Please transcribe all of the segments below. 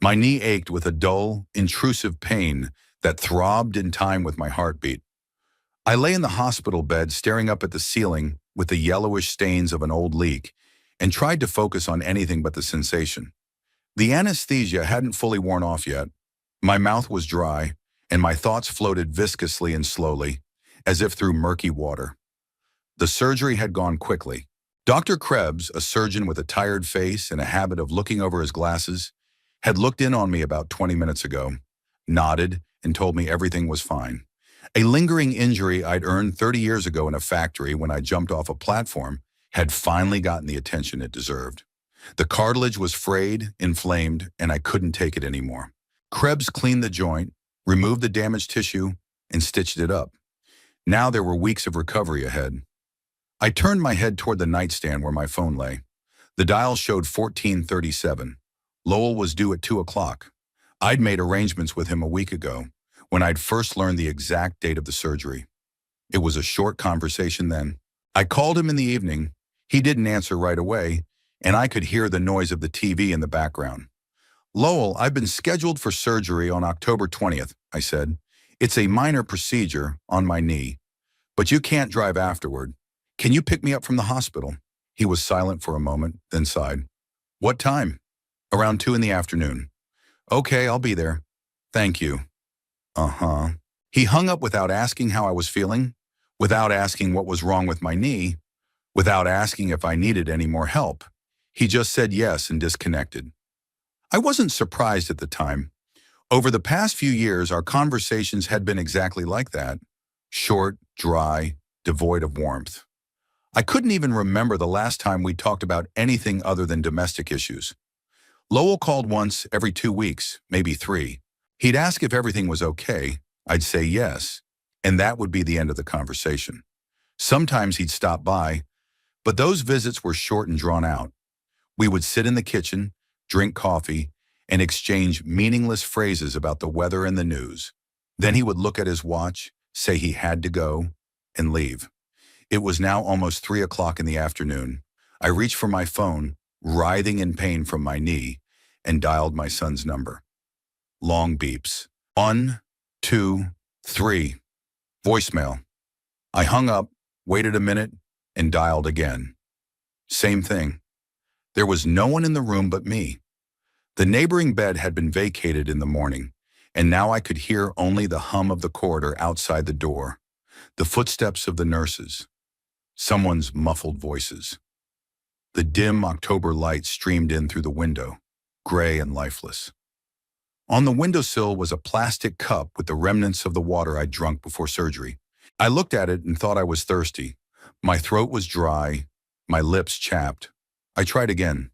My knee ached with a dull, intrusive pain that throbbed in time with my heartbeat. I lay in the hospital bed staring up at the ceiling with the yellowish stains of an old leak and tried to focus on anything but the sensation. The anesthesia hadn't fully worn off yet. My mouth was dry, and my thoughts floated viscously and slowly, as if through murky water. The surgery had gone quickly. Dr. Krebs, a surgeon with a tired face and a habit of looking over his glasses, had looked in on me about 20 minutes ago, nodded, and told me everything was fine. A lingering injury I'd earned 30 years ago in a factory when I jumped off a platform had finally gotten the attention it deserved. The cartilage was frayed, inflamed, and I couldn't take it anymore. Krebs cleaned the joint, removed the damaged tissue, and stitched it up. Now there were weeks of recovery ahead. I turned my head toward the nightstand where my phone lay. The dial showed 14:37. Lowell was due at 2 o'clock. I'd made arrangements with him a week ago, when I'd first learned the exact date of the surgery. It was a short conversation then. I called him in the evening. He didn't answer right away, and I could hear the noise of the TV in the background. "Lowell, I've been scheduled for surgery on October 20th, I said. "It's a minor procedure on my knee, but you can't drive afterward. Can you pick me up from the hospital?" He was silent for a moment, then sighed. "What time?" "Around 2 in the afternoon." "Okay, I'll be there. Thank you." Uh-huh. He hung up without asking how I was feeling, without asking what was wrong with my knee, without asking if I needed any more help. He just said yes and disconnected. I wasn't surprised at the time. Over the past few years, our conversations had been exactly like that. Short, dry, devoid of warmth. I couldn't even remember the last time we talked about anything other than domestic issues. Lowell called once every 2 weeks, maybe 3. He'd ask if everything was okay. I'd say yes, and that would be the end of the conversation. Sometimes he'd stop by, but those visits were short and drawn out. We would sit in the kitchen, drink coffee, and exchange meaningless phrases about the weather and the news. Then he would look at his watch, say he had to go, and leave. It was now almost 3 o'clock in the afternoon. I reached for my phone, writhing in pain from my knee, and dialed my son's number. Long beeps. 1, 2, 3. Voicemail. I hung up, waited a minute, and dialed again. Same thing. There was no one in the room but me. The neighboring bed had been vacated in the morning, and now I could hear only the hum of the corridor outside the door, the footsteps of the nurses, someone's muffled voices. The dim October light streamed in through the window, gray and lifeless. On the windowsill was a plastic cup with the remnants of the water I'd drunk before surgery. I looked at it and thought I was thirsty. My throat was dry, my lips chapped. I tried again.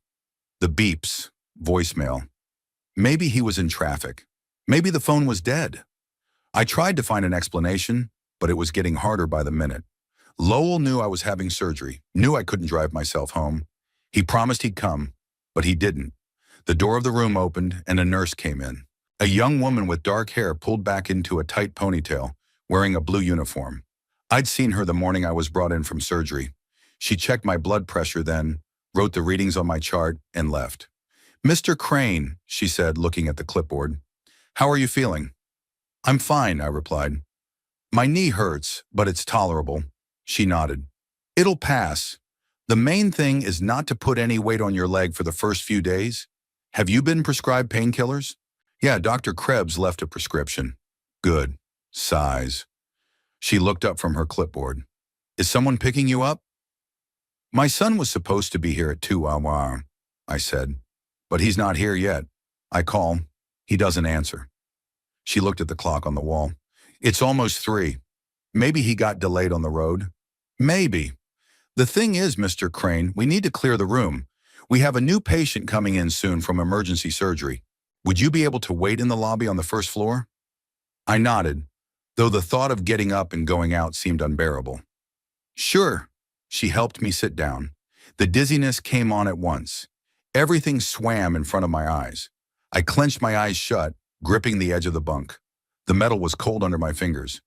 The beeps, voicemail. Maybe he was in traffic. Maybe the phone was dead. I tried to find an explanation, but it was getting harder by the minute. Lowell knew I was having surgery, knew I couldn't drive myself home. He promised he'd come, but he didn't. The door of the room opened and a nurse came in. A young woman with dark hair pulled back into a tight ponytail, wearing a blue uniform. I'd seen her the morning I was brought in from surgery. She checked my blood pressure then, wrote the readings on my chart, and left. "Mr. Crane," she said, looking at the clipboard. "How are you feeling?" "I'm fine," I replied. "My knee hurts, but it's tolerable." She nodded. "It'll pass. The main thing is not to put any weight on your leg for the first few days. Have you been prescribed painkillers?" "Yeah, Dr. Krebs left a prescription." "Good." Sighs. She looked up from her clipboard. "Is someone picking you up?" "My son was supposed to be here at 2 hours, I said. "But he's not here yet. I call. He doesn't answer." She looked at the clock on the wall. "It's almost 3. Maybe he got delayed on the road." "Maybe. The thing is, Mr. Crane, we need to clear the room. We have a new patient coming in soon from emergency surgery. Would you be able to wait in the lobby on the first floor?" I nodded, though the thought of getting up and going out seemed unbearable. "Sure." She helped me sit down. The dizziness came on at once. Everything swam in front of my eyes. I clenched my eyes shut, gripping the edge of the bunk. The metal was cold under my fingers.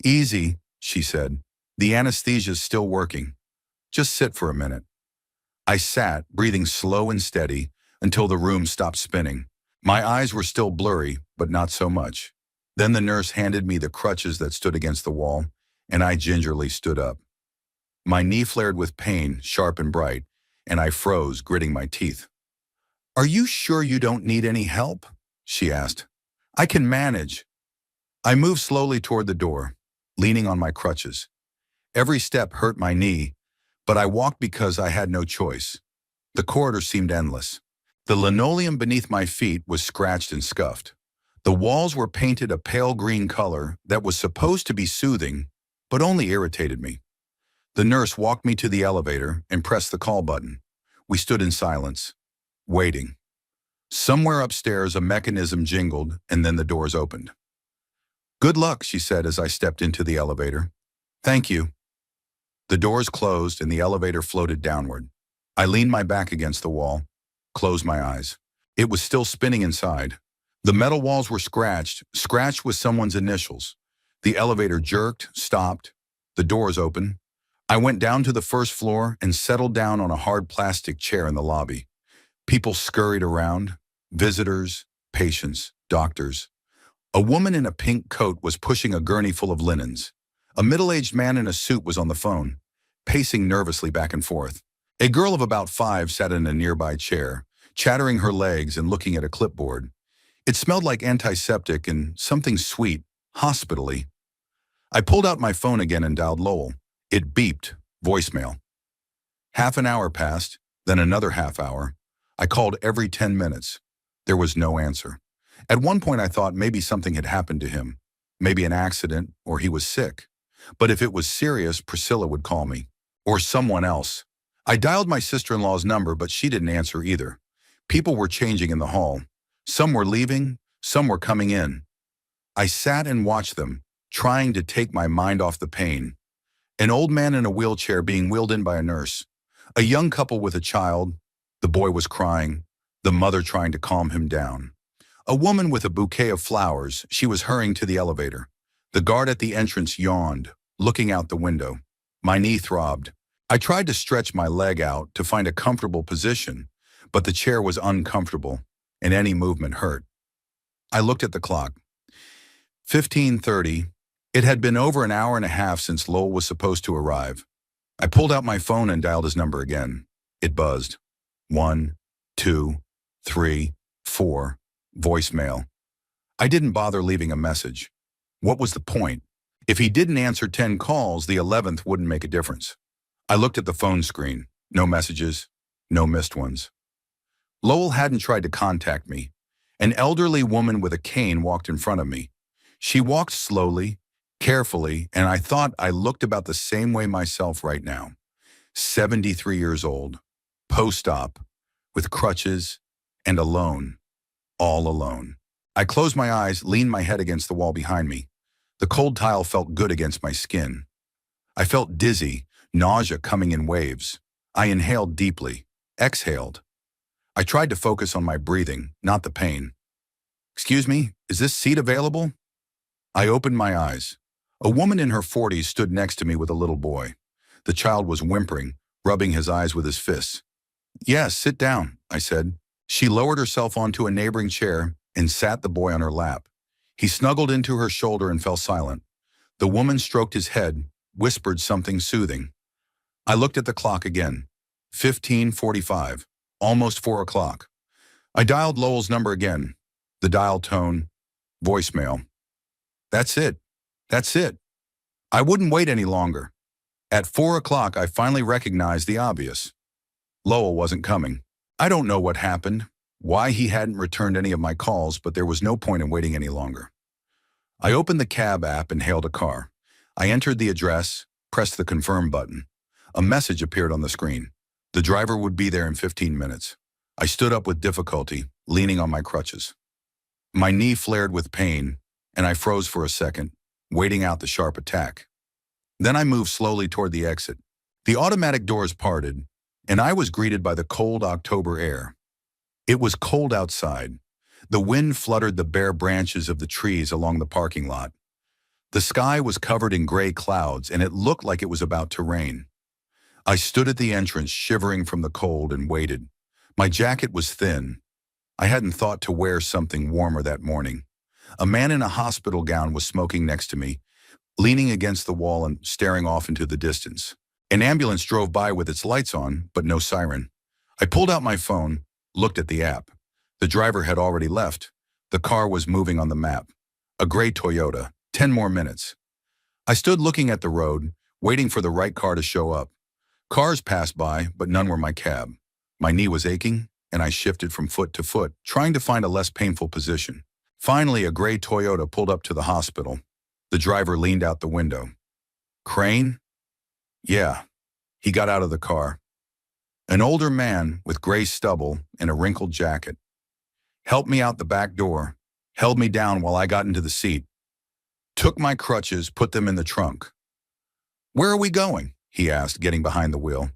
"Easy," she said. "The anesthesia's still working. Just sit for a minute." I sat, breathing slow and steady, until the room stopped spinning. My eyes were still blurry, but not so much. Then the nurse handed me the crutches that stood against the wall, and I gingerly stood up. My knee flared with pain, sharp and bright, and I froze, gritting my teeth. "Are you sure you don't need any help?" she asked. "I can manage." I moved slowly toward the door, leaning on my crutches. Every step hurt my knee, but I walked because I had no choice. The corridor seemed endless. The linoleum beneath my feet was scratched and scuffed. The walls were painted a pale green color that was supposed to be soothing, but only irritated me. The nurse walked me to the elevator and pressed the call button. We stood in silence, waiting. Somewhere upstairs, a mechanism jingled, and then the doors opened. "Good luck," she said as I stepped into the elevator. "Thank you." The doors closed and the elevator floated downward. I leaned my back against the wall, closed my eyes. It was still spinning inside. The metal walls were scratched with someone's initials. The elevator jerked, stopped. The doors opened. I went down to the first floor and settled down on a hard plastic chair in the lobby. People scurried around, visitors, patients, doctors. A woman in a pink coat was pushing a gurney full of linens. A middle-aged man in a suit was on the phone, pacing nervously back and forth. A girl of about 5 sat in a nearby chair, chattering her legs and looking at a clipboard. It smelled like antiseptic and something sweet, hospital-y. I pulled out my phone again and dialed Lowell. It beeped, voicemail. Half an hour passed, then another half hour. I called every 10 minutes. There was no answer. At one point I thought maybe something had happened to him, maybe an accident or he was sick. But if it was serious, Priscilla would call me. Or someone else. I dialed my sister-in-law's number, but she didn't answer either. People were changing in the hall. Some were leaving, some were coming in. I sat and watched them, trying to take my mind off the pain. An old man in a wheelchair being wheeled in by a nurse. A young couple with a child. The boy was crying, the mother trying to calm him down. A woman with a bouquet of flowers. She was hurrying to the elevator. The guard at the entrance yawned, looking out the window. My knee throbbed. I tried to stretch my leg out to find a comfortable position, but the chair was uncomfortable, and any movement hurt. I looked at the clock. 15:30. It had been over an hour and a half since Lowell was supposed to arrive. I pulled out my phone and dialed his number again. It buzzed. 1, 2, 3, 4. Voicemail. I didn't bother leaving a message. What was the point? If he didn't answer 10 calls, the 11th wouldn't make a difference. I looked at the phone screen. No messages, no missed ones. Lowell hadn't tried to contact me. An elderly woman with a cane walked in front of me. She walked slowly, carefully, and I thought I looked about the same way myself right now. 73 years old, post-op, with crutches, and alone, all alone. I closed my eyes, leaned my head against the wall behind me. The cold tile felt good against my skin. I felt dizzy, nausea coming in waves. I inhaled deeply, exhaled. I tried to focus on my breathing, not the pain. "Excuse me, is this seat available?" I opened my eyes. A woman in her 40s stood next to me with a little boy. The child was whimpering, rubbing his eyes with his fists. "Yes, sit down," I said. She lowered herself onto a neighboring chair and sat the boy on her lap. He snuggled into her shoulder and fell silent. The woman stroked his head, whispered something soothing. I looked at the clock again. 15:45, almost 4 o'clock. I dialed Lowell's number again. The dial tone, voicemail. That's it. That's it. I wouldn't wait any longer. At 4 o'clock, I finally recognized the obvious. Lowell wasn't coming. I don't know what happened, why he hadn't returned any of my calls, but there was no point in waiting any longer. I opened the cab app and hailed a car. I entered the address, pressed the confirm button. A message appeared on the screen. The driver would be there in 15 minutes. I stood up with difficulty, leaning on my crutches. My knee flared with pain, and I froze for a second, waiting out the sharp attack. Then I moved slowly toward the exit. The automatic doors parted, and I was greeted by the cold October air. It was cold outside. The wind fluttered the bare branches of the trees along the parking lot. The sky was covered in gray clouds, and it looked like it was about to rain. I stood at the entrance, shivering from the cold, and waited. My jacket was thin. I hadn't thought to wear something warmer that morning. A man in a hospital gown was smoking next to me, leaning against the wall and staring off into the distance. An ambulance drove by with its lights on, but no siren. I pulled out my phone, looked at the app. The driver had already left. The car was moving on the map. A gray Toyota. 10 more minutes. I stood looking at the road, waiting for the right car to show up. Cars passed by, but none were my cab. My knee was aching, and I shifted from foot to foot, trying to find a less painful position. Finally, a gray Toyota pulled up to the hospital. The driver leaned out the window. Crane? Yeah. He got out of the car. An older man with gray stubble and a wrinkled jacket. Helped me out the back door, held me down while I got into the seat. Took my crutches, put them in the trunk. Where are we going? He asked, getting behind the wheel.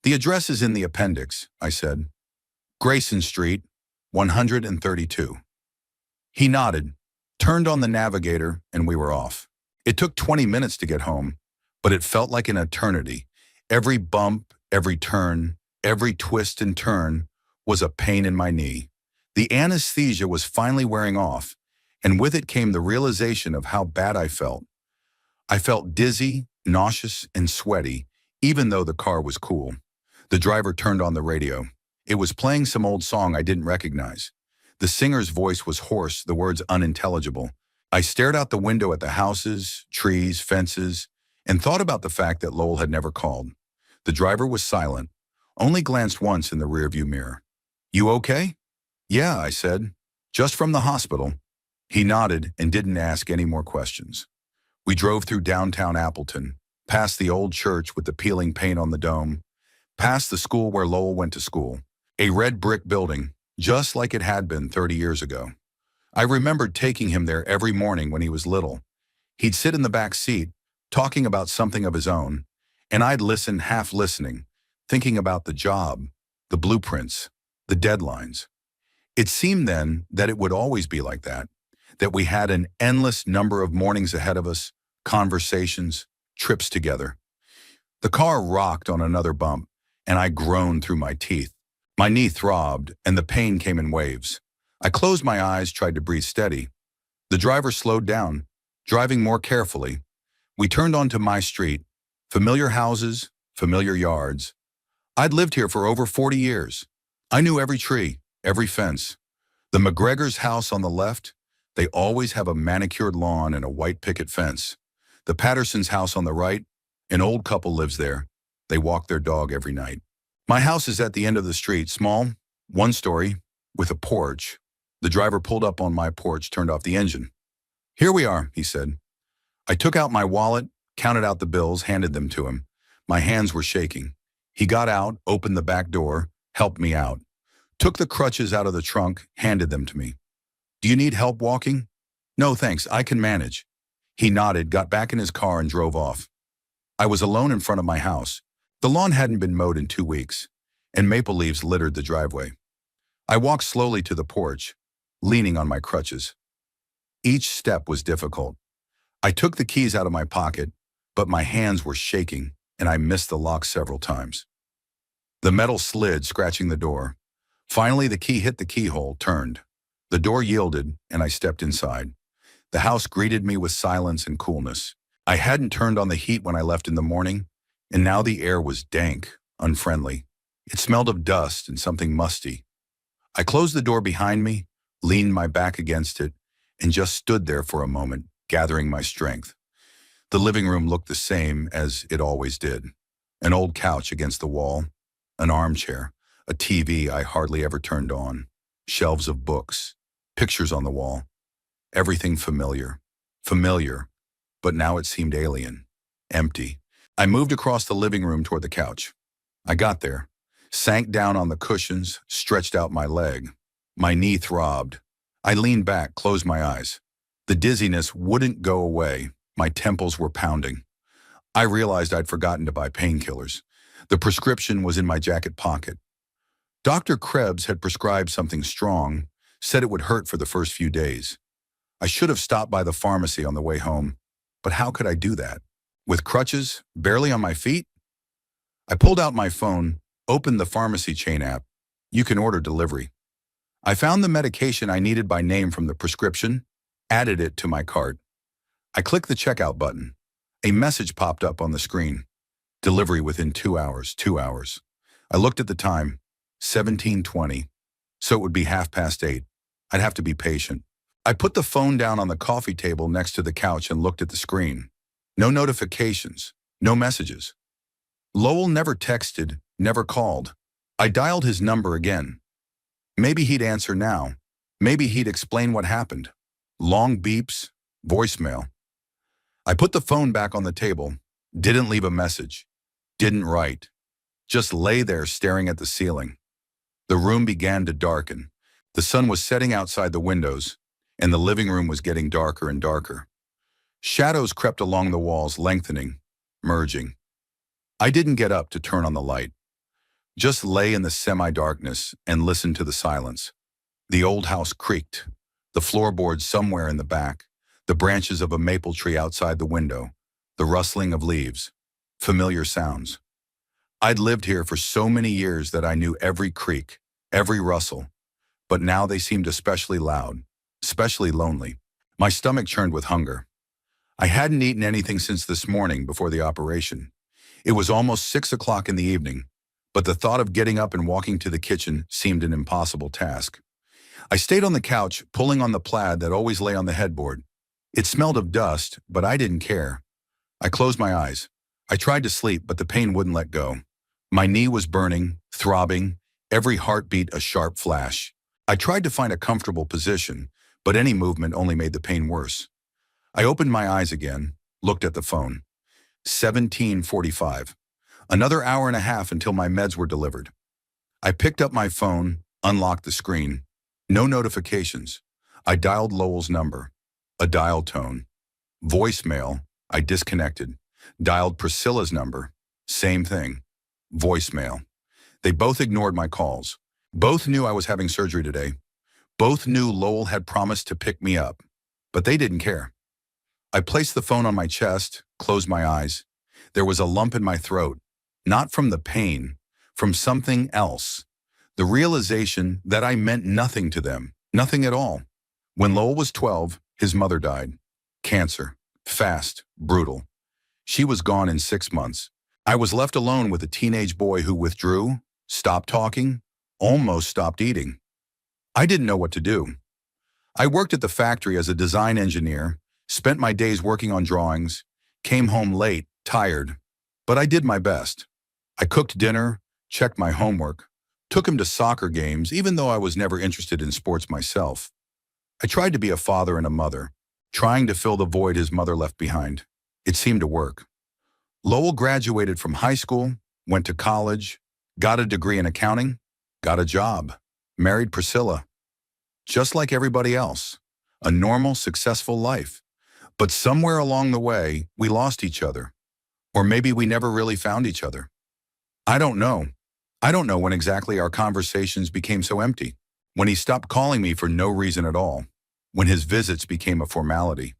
The address is in the appendix, I said. Grayson Street, 132. He nodded, turned on the navigator, and we were off. It took 20 minutes to get home, but it felt like an eternity. Every bump, every turn, every twist and turn was a pain in my knee. The anesthesia was finally wearing off, and with it came the realization of how bad I felt. I felt dizzy, nauseous, and sweaty, even though the car was cool. The driver turned on the radio. It was playing some old song I didn't recognize. The singer's voice was hoarse, the words unintelligible. I stared out the window at the houses, trees, fences, and thought about the fact that Lowell had never called. The driver was silent, only glanced once in the rearview mirror. You okay? Yeah, I said. Just from the hospital. He nodded and didn't ask any more questions. We drove through downtown Appleton, past the old church with the peeling paint on the dome, past the school where Lowell went to school, a red brick building, just like it had been 30 years ago. I remembered taking him there every morning when he was little. He'd sit in the back seat, talking about something of his own, and I'd listen, half listening, thinking about the job, the blueprints, the deadlines. It seemed then that it would always be like that we had an endless number of mornings ahead of us, conversations, trips together. The car rocked on another bump, and I groaned through my teeth. My knee throbbed, and the pain came in waves. I closed my eyes, tried to breathe steady. The driver slowed down, driving more carefully. We turned onto my street, familiar houses, familiar yards. I'd lived here for over 40 years. I knew every tree, every fence. The McGregor's house on the left, they always have a manicured lawn and a white picket fence. The Patterson's house on the right, an old couple lives there. They walk their dog every night. My house is at the end of the street, small, one story, with a porch. The driver pulled up on my porch, turned off the engine. Here we are, he said. I took out my wallet, counted out the bills, handed them to him. My hands were shaking. He got out, opened the back door, helped me out. Took the crutches out of the trunk, handed them to me. Do you need help walking? No, thanks, I can manage. He nodded, got back in his car and drove off. I was alone in front of my house. The lawn hadn't been mowed in 2 weeks, and maple leaves littered the driveway. I walked slowly to the porch, leaning on my crutches. Each step was difficult. I took the keys out of my pocket, but my hands were shaking, and I missed the lock several times. The metal slid, scratching the door. Finally, the key hit the keyhole, turned. The door yielded, and I stepped inside. The house greeted me with silence and coolness. I hadn't turned on the heat when I left in the morning, and now the air was dank, unfriendly. It smelled of dust and something musty. I closed the door behind me, leaned my back against it, and just stood there for a moment, gathering my strength. The living room looked the same as it always did. An old couch against the wall, an armchair, a TV I hardly ever turned on, shelves of books, pictures on the wall. Everything familiar, but now it seemed alien, empty. I moved across the living room toward the couch. I got there, sank down on the cushions, stretched out my leg. My knee throbbed. I leaned back, closed my eyes. The dizziness wouldn't go away. My temples were pounding. I realized I'd forgotten to buy painkillers. The prescription was in my jacket pocket. Dr. Krebs had prescribed something strong, said it would hurt for the first few days. I should have stopped by the pharmacy on the way home, but how could I do that? With crutches, barely on my feet? I pulled out my phone, opened the pharmacy chain app. You can order delivery. I found the medication I needed by name from the prescription, added it to my cart. I clicked the checkout button. A message popped up on the screen. Delivery within 2 hours, 2 hours. I looked at the time, 17:20, so it would be 8:30. I'd have to be patient. I put the phone down on the coffee table next to the couch and looked at the screen. No notifications, no messages. Lowell never texted, never called. I dialed his number again. Maybe he'd answer now. Maybe he'd explain what happened. Long beeps, voicemail. I put the phone back on the table, didn't leave a message, didn't write, just lay there staring at the ceiling. The room began to darken. The sun was setting outside the windows, and the living room was getting darker and darker. Shadows crept along the walls, lengthening, merging. I didn't get up to turn on the light, just lay in the semi-darkness and listened to the silence. The old house creaked, the floorboards somewhere in the back, the branches of a maple tree outside the window, the rustling of leaves, familiar sounds. I'd lived here for so many years that I knew every creak, every rustle, but now they seemed especially loud, especially lonely. My stomach churned with hunger. I hadn't eaten anything since this morning before the operation. It was almost 6 o'clock in the evening, but the thought of getting up and walking to the kitchen seemed an impossible task. I stayed on the couch, pulling on the plaid that always lay on the headboard. It smelled of dust, but I didn't care. I closed my eyes. I tried to sleep, but the pain wouldn't let go. My knee was burning, throbbing, every heartbeat a sharp flash. I tried to find a comfortable position, but any movement only made the pain worse. I opened my eyes again, looked at the phone. 17:45. Another hour and a half until my meds were delivered. I picked up my phone, unlocked the screen. No notifications. I dialed Lowell's number. A dial tone. Voicemail. I disconnected. Dialed Priscilla's number. Same thing. Voicemail. They both ignored my calls. Both knew I was having surgery today. Both knew Lowell had promised to pick me up, but they didn't care. I placed the phone on my chest, closed my eyes. There was a lump in my throat, not from the pain, from something else. The realization that I meant nothing to them, nothing at all. When Lowell was 12, his mother died. Cancer. Fast. Brutal. She was gone in 6 months. I was left alone with a teenage boy who withdrew, stopped talking, almost stopped eating. I didn't know what to do. I worked at the factory as a design engineer, spent my days working on drawings, came home late, tired, but I did my best. I cooked dinner, checked my homework, took him to soccer games, even though I was never interested in sports myself. I tried to be a father and a mother, trying to fill the void his mother left behind. It seemed to work. Lowell graduated from high school, went to college, got a degree in accounting, got a job, married Priscilla. Just like everybody else, a normal, successful life. But somewhere along the way, we lost each other. Or maybe we never really found each other. I don't know. I don't know when exactly our conversations became so empty. When he stopped calling me for no reason at all. When his visits became a formality.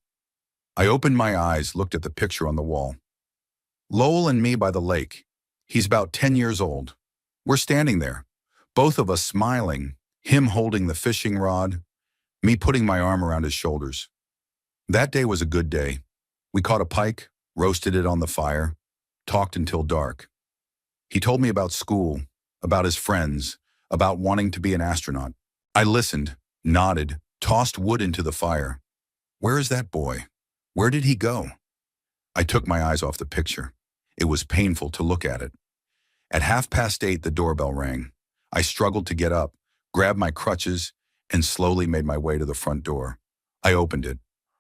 I opened my eyes, looked at the picture on the wall. Lowell and me by the lake. He's about 10 years old. We're standing there, both of us smiling, him holding the fishing rod, me putting my arm around his shoulders. That day was a good day. We caught a pike, roasted it on the fire, talked until dark. He told me about school, about his friends, about wanting to be an astronaut. I listened, nodded, tossed wood into the fire. Where is that boy? Where did he go? I took my eyes off the picture. It was painful to look at it. At 8:30, the doorbell rang. I struggled to get up, grabbed my crutches, and slowly made my way to the front door. I opened it.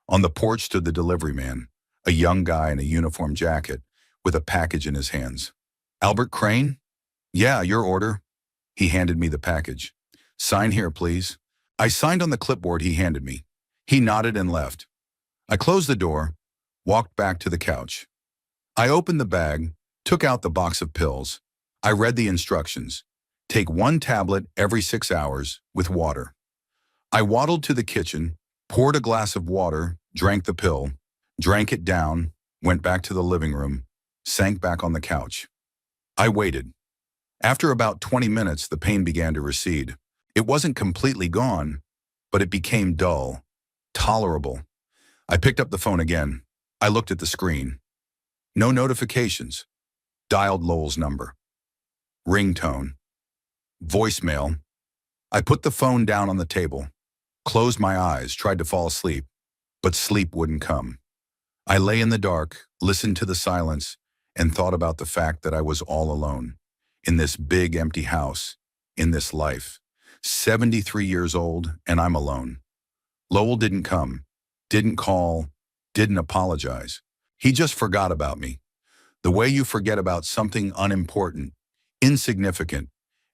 On the porch stood the delivery man, a young guy in a uniform jacket, with a package in his hands. Albert Crane? Yeah, your order. He handed me the package. Sign here, please. I signed on the clipboard he handed me. He nodded and left. I closed the door, walked back to the couch. I opened the bag, took out the box of pills. I read the instructions. Take 1 tablet every 6 hours with water. I waddled to the kitchen, poured a glass of water, drank the pill, drank it down, went back to the living room, sank back on the couch. I waited. After about 20 minutes, the pain began to recede. It wasn't completely gone, but it became dull, tolerable. I picked up the phone again. I looked at the screen. No notifications. Dialed Lowell's number. Ringtone. Voicemail. I put the phone down on the table, closed my eyes, tried to fall asleep, but sleep wouldn't come. I lay in the dark, listened to the silence, and thought about the fact that I was all alone, in this big empty house, in this life. 73 years old, and I'm alone. Lowell didn't come, didn't call, didn't apologize. He just forgot about me. The way you forget about something unimportant, insignificant.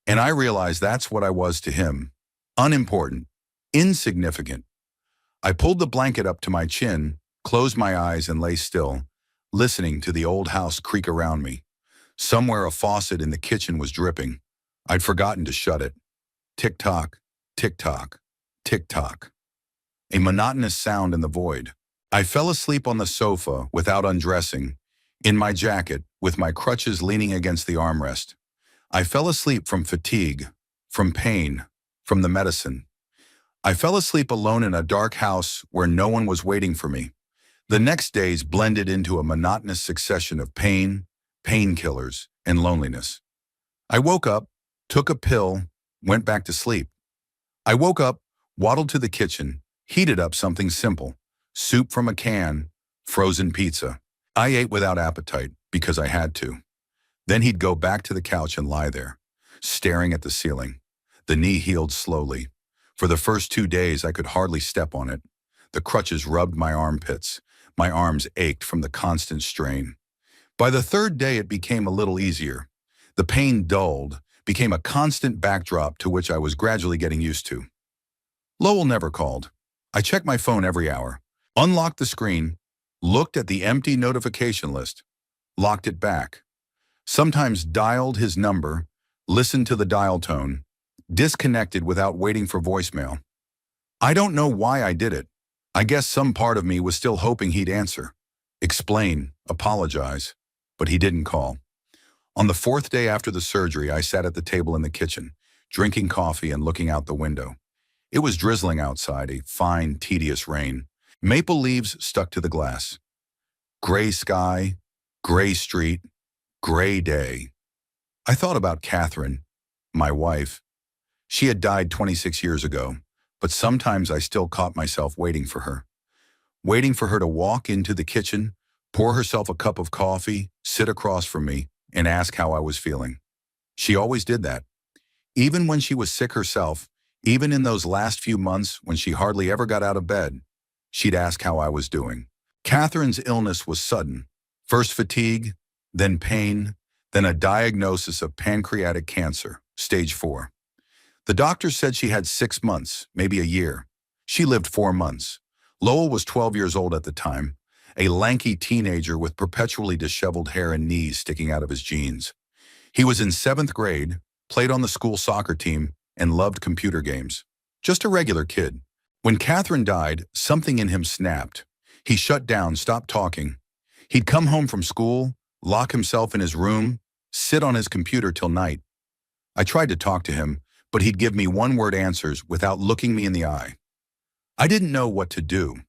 And I realized that's what I was to him. Unimportant, insignificant. I pulled the blanket up to my chin, closed my eyes and lay still, listening to the old house creak around me. Somewhere a faucet in the kitchen was dripping. I'd forgotten to shut it. Tick-tock, tick-tock, tick-tock. A monotonous sound in the void. I fell asleep on the sofa without undressing, in my jacket, with my crutches leaning against the armrest. I fell asleep from fatigue, from pain, from the medicine. I fell asleep alone in a dark house where no one was waiting for me. The next days blended into a monotonous succession of pain, painkillers, and loneliness. I woke up, took a pill, went back to sleep. I woke up, waddled to the kitchen, heated up something simple, soup from a can, frozen pizza. I ate without appetite because I had to. Then he'd go back to the couch and lie there, staring at the ceiling. The knee healed slowly. For the first 2 days, I could hardly step on it. The crutches rubbed my armpits. My arms ached from the constant strain. By the 3rd day, it became a little easier. The pain dulled, became a constant backdrop to which I was gradually getting used to. Lowell never called. I checked my phone every hour, unlocked the screen, looked at the empty notification list, locked it back. Sometimes dialed his number, listened to the dial tone, disconnected without waiting for voicemail. I don't know why I did it. I guess some part of me was still hoping he'd answer, explain, apologize, but he didn't call. On the 4th day after the surgery, I sat at the table in the kitchen, drinking coffee and looking out the window. It was drizzling outside, a fine, tedious rain. Maple leaves stuck to the glass. Gray sky, gray street, gray day. I thought about Catherine, my wife. She had died 26 years ago, but sometimes I still caught myself waiting for her to walk into the kitchen, pour herself a cup of coffee, sit across from me, and ask how I was feeling. She always did that. Even when she was sick herself, even in those last few months when she hardly ever got out of bed, she'd ask how I was doing. Catherine's illness was sudden. First fatigue, then pain, then a diagnosis of pancreatic cancer, stage 4. The doctor said she had 6 months, maybe a year. She lived 4 months. Lowell was 12 years old at the time, a lanky teenager with perpetually disheveled hair and knees sticking out of his jeans. He was in 7th grade, played on the school soccer team, and loved computer games. Just a regular kid. When Catherine died, something in him snapped. He shut down, stopped talking. He'd come home from school, lock himself in his room, sit on his computer till night. I tried to talk to him, but he'd give me one-word answers without looking me in the eye. I didn't know what to do.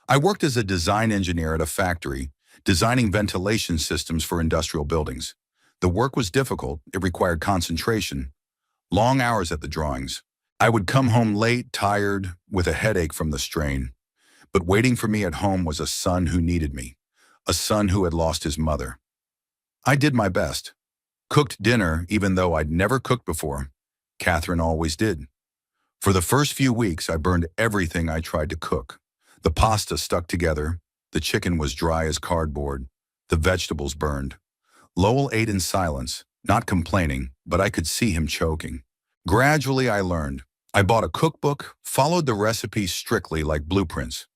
I worked as a design engineer at a factory, designing ventilation systems for industrial buildings. The work was difficult, it required concentration, long hours at the drawings. I would come home late, tired, with a headache from the strain. But waiting for me at home was a son who needed me, a son who had lost his mother. I did my best. Cooked dinner even though I'd never cooked before. Catherine always did. For the first few weeks, I burned everything I tried to cook. The pasta stuck together, the chicken was dry as cardboard, the vegetables burned. Lowell ate in silence, not complaining, but I could see him choking. Gradually, I learned. I bought a cookbook, followed the recipes strictly like blueprints,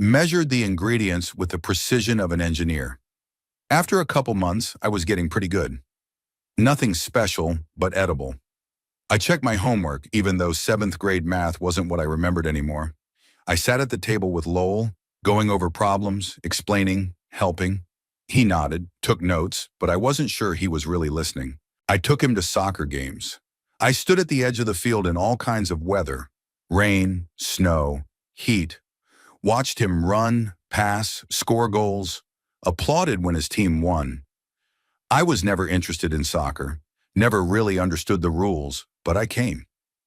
measured the ingredients with the precision of an engineer. After a couple months, I was getting pretty good. Nothing special, but edible. I checked my homework, even though 7th grade math wasn't what I remembered anymore. I sat at the table with Lowell, going over problems, explaining, helping. He nodded, took notes, but I wasn't sure he was really listening. I took him to soccer games. I stood at the edge of the field in all kinds of weather, rain, snow, heat, watched him run, pass, score goals, applauded when his team won. I was never interested in soccer, never really understood the rules, but I came,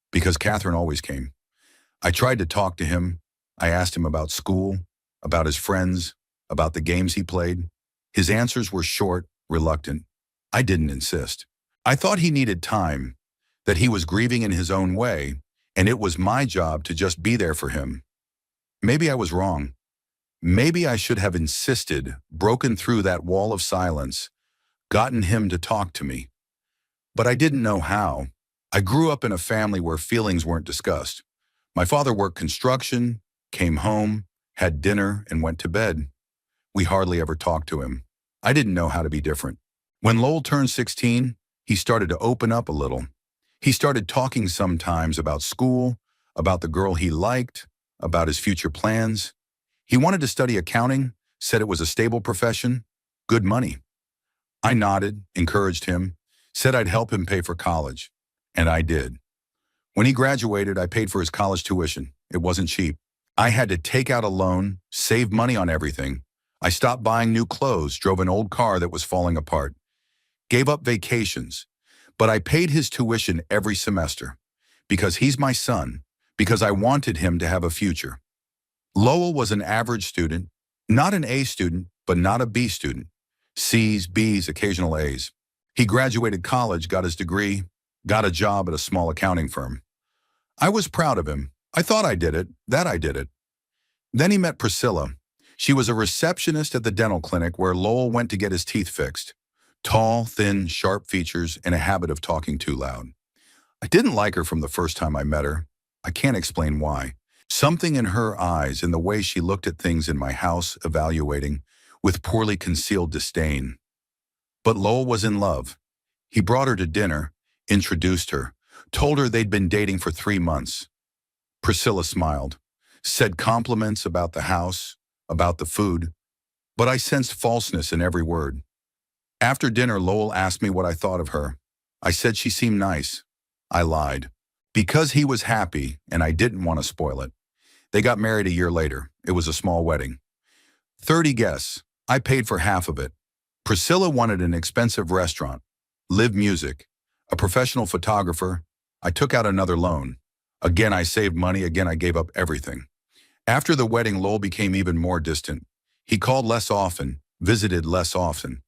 because Catherine always came. I tried to talk to him. I asked him about school, about his friends, about the games he played. His answers were short, reluctant. I didn't insist. I thought he needed time, that he was grieving in his own way, and it was my job to just be there for him. Maybe I was wrong. Maybe I should have insisted, broken through that wall of silence, gotten him to talk to me. But I didn't know how. I grew up in a family where feelings weren't discussed. My father worked construction, came home, had dinner, and went to bed. We hardly ever talked to him. I didn't know how to be different. When Lowell turned 16, he started to open up a little. He started talking sometimes about school, about the girl he liked, about his future plans. He wanted to study accounting, said it was a stable profession, good money. I nodded, encouraged him, said I'd help him pay for college. And I did. When he graduated, I paid for his college tuition. It wasn't cheap. I had to take out a loan, save money on everything. I stopped buying new clothes, drove an old car that was falling apart, gave up vacations. But I paid his tuition every semester because he's my son, because I wanted him to have a future. Lowell was an average student, not an A student, but not a B student. C's, B's, occasional A's. He graduated college, got his degree, got a job at a small accounting firm. I was proud of him. I thought I did it, that I did it. Then he met Priscilla. She was a receptionist at the dental clinic where Lowell went to get his teeth fixed. Tall, thin, sharp features, and a habit of talking too loud. I didn't like her from the first time I met her. I can't explain why. Something in her eyes and the way she looked at things in my house, evaluating, with poorly concealed disdain. But Lowell was in love. He brought her to dinner, introduced her, told her they'd been dating for 3 months. Priscilla smiled, said compliments about the house, about the food, but I sensed falseness in every word. After dinner, Lowell asked me what I thought of her. I said she seemed nice. I lied. Because he was happy, and I didn't want to spoil it. They got married a year later. It was a small wedding. 30 guests. I paid for half of it. Priscilla wanted an expensive restaurant, live music, a professional photographer. I took out another loan. Again, I saved money. Again, I gave up everything. After the wedding, Lowell became even more distant. He called less often, visited less often.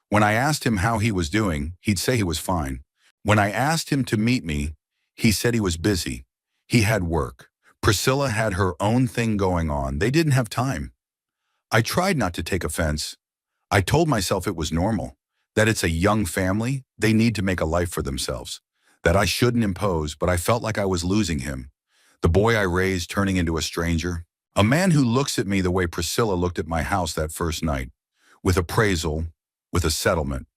When I asked him how he was doing, he'd say he was fine. When I asked him to meet me, he said he was busy. He had work. Priscilla had her own thing going on. They didn't have time. I tried not to take offense. I told myself it was normal, that it's a young family, they need to make a life for themselves, that I shouldn't impose, but I felt like I was losing him. The boy I raised turning into a stranger. A man who looks at me the way Priscilla looked at my house that first night, with appraisal, with a settlement.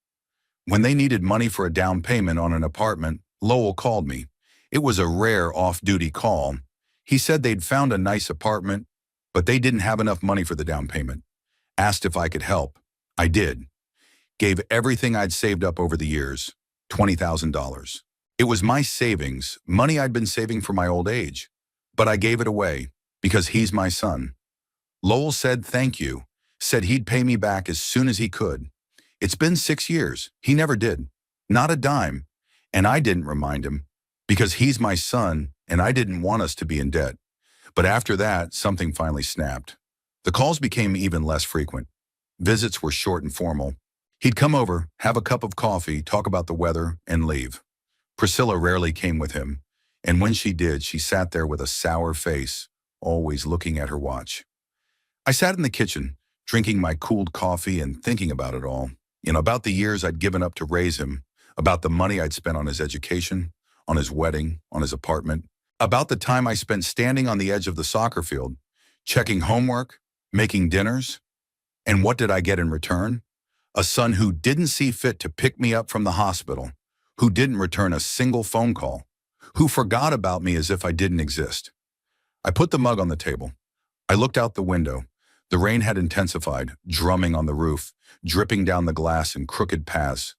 When they needed money for a down payment on an apartment, Lowell called me. It was a rare off-duty call. He said they'd found a nice apartment, but they didn't have enough money for the down payment. Asked if I could help. I did. Gave everything I'd saved up over the years, $20,000. It was my savings, money I'd been saving for my old age. But I gave it away because he's my son. Lowell said thank you, said he'd pay me back as soon as he could. It's been 6 years. He never did. Not a dime. And I didn't remind him because he's my son and I didn't want us to be in debt. But after that, something finally snapped. The calls became even less frequent. Visits were short and formal. He'd come over, have a cup of coffee, talk about the weather, and leave. Priscilla rarely came with him, and when she did, she sat there with a sour face, always looking at her watch. I sat in the kitchen, drinking my cooled coffee and thinking about it all. About the years I'd given up to raise him, about the money I'd spent on his education, on his wedding, on his apartment, about the time I spent standing on the edge of the soccer field, checking homework, making dinners. And what did I get in return? A son who didn't see fit to pick me up from the hospital, who didn't return a single phone call, who forgot about me as if I didn't exist. I put the mug on the table. I looked out the window. The rain had intensified, drumming on the roof, dripping down the glass in crooked paths.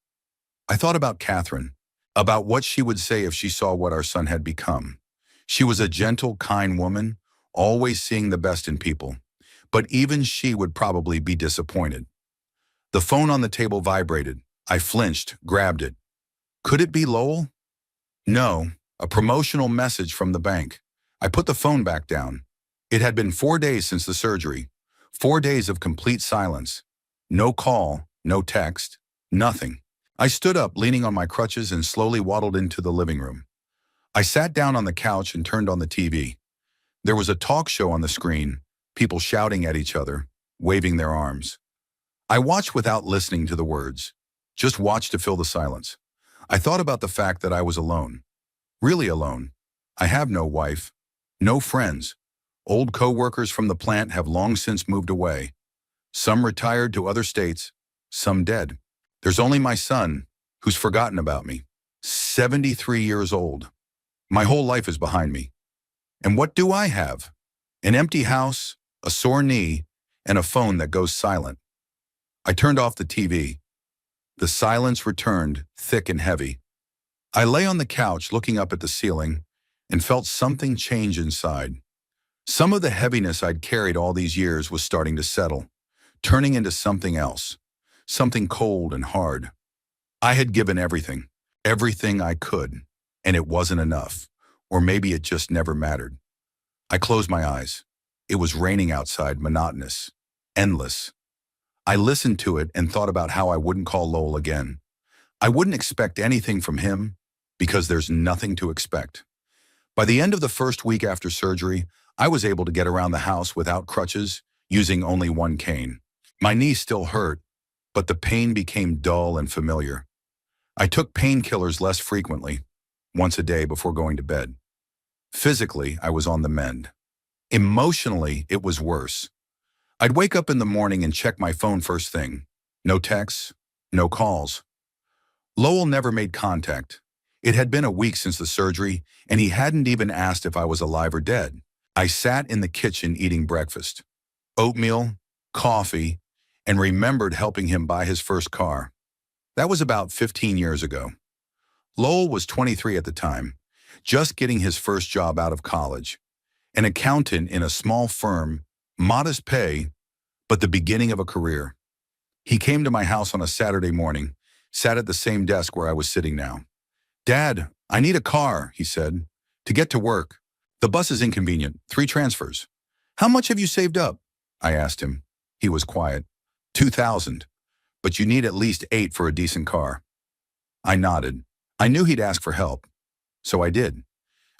I thought about Catherine, about what she would say if she saw what our son had become. She was a gentle, kind woman, always seeing the best in people. But even she would probably be disappointed. The phone on the table vibrated. I flinched, grabbed it. Could it be Lowell? No, a promotional message from the bank. I put the phone back down. It had been 4 days since the surgery. 4 days of complete silence. No call, no text, nothing. I stood up, leaning on my crutches, and slowly waddled into the living room. I sat down on the couch and turned on the TV. There was a talk show on the screen, people shouting at each other, waving their arms. I watched without listening to the words, just watched to fill the silence. I thought about the fact that I was alone, really alone. I have no wife, no friends. Old co-workers from the plant have long since moved away. Some retired to other states, some dead. There's only my son, who's forgotten about me. 73 years old. My whole life is behind me. And what do I have? An empty house, a sore knee, and a phone that goes silent. I turned off the TV. The silence returned, thick and heavy. I lay on the couch looking up at the ceiling and felt something change inside. Some of the heaviness I'd carried all these years was starting to settle, turning into something else, something cold and hard. I had given everything, everything I could, and it wasn't enough, or maybe it just never mattered. I closed my eyes. It was raining outside, monotonous, endless. I listened to it and thought about how I wouldn't call Lowell again. I wouldn't expect anything from him because there's nothing to expect. By the end of the first week after surgery, I was able to get around the house without crutches, using only one cane. My knee still hurt, but the pain became dull and familiar. I took painkillers less frequently, once a day before going to bed. Physically, I was on the mend. Emotionally, it was worse. I'd wake up in the morning and check my phone first thing. No texts, no calls. Lowell never made contact. It had been a week since the surgery, and he hadn't even asked if I was alive or dead. I sat in the kitchen eating breakfast. Oatmeal, coffee, and remembered helping him buy his first car. That was about 15 years ago. Lowell was 23 at the time, just getting his first job out of college. An accountant in a small firm, modest pay, but the beginning of a career. He came to my house on a Saturday morning, sat at the same desk where I was sitting now. "Dad, I need a car," he said, "to get to work. The bus is inconvenient, 3 transfers. How much have you saved up?" I asked him. He was quiet. 2,000, but you need at least 8 for a decent car. I nodded. I knew he'd ask for help, so I did.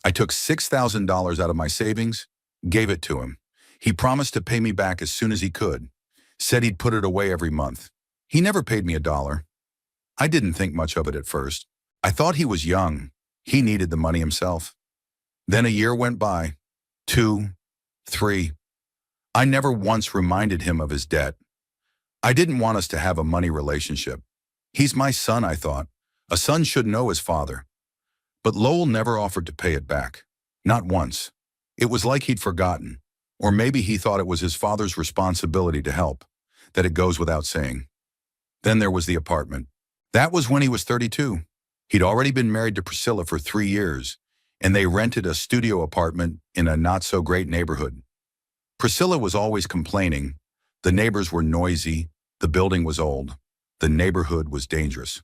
I took $6,000 out of my savings, gave it to him. He promised to pay me back as soon as he could, said he'd put it away every month. He never paid me $1. I didn't think much of it at first. I thought he was young. He needed the money himself. Then a year went by, 2, 3. I never once reminded him of his debt. I didn't want us to have a money relationship. He's my son, I thought. A son should know his father. But Lowell never offered to pay it back. Not once. It was like he'd forgotten. Or maybe he thought it was his father's responsibility to help, that it goes without saying. Then there was the apartment. That was when he was 32. He'd already been married to Priscilla for 3 years, and they rented a studio apartment in a not-so-great neighborhood. Priscilla was always complaining. The neighbors were noisy, the building was old, the neighborhood was dangerous.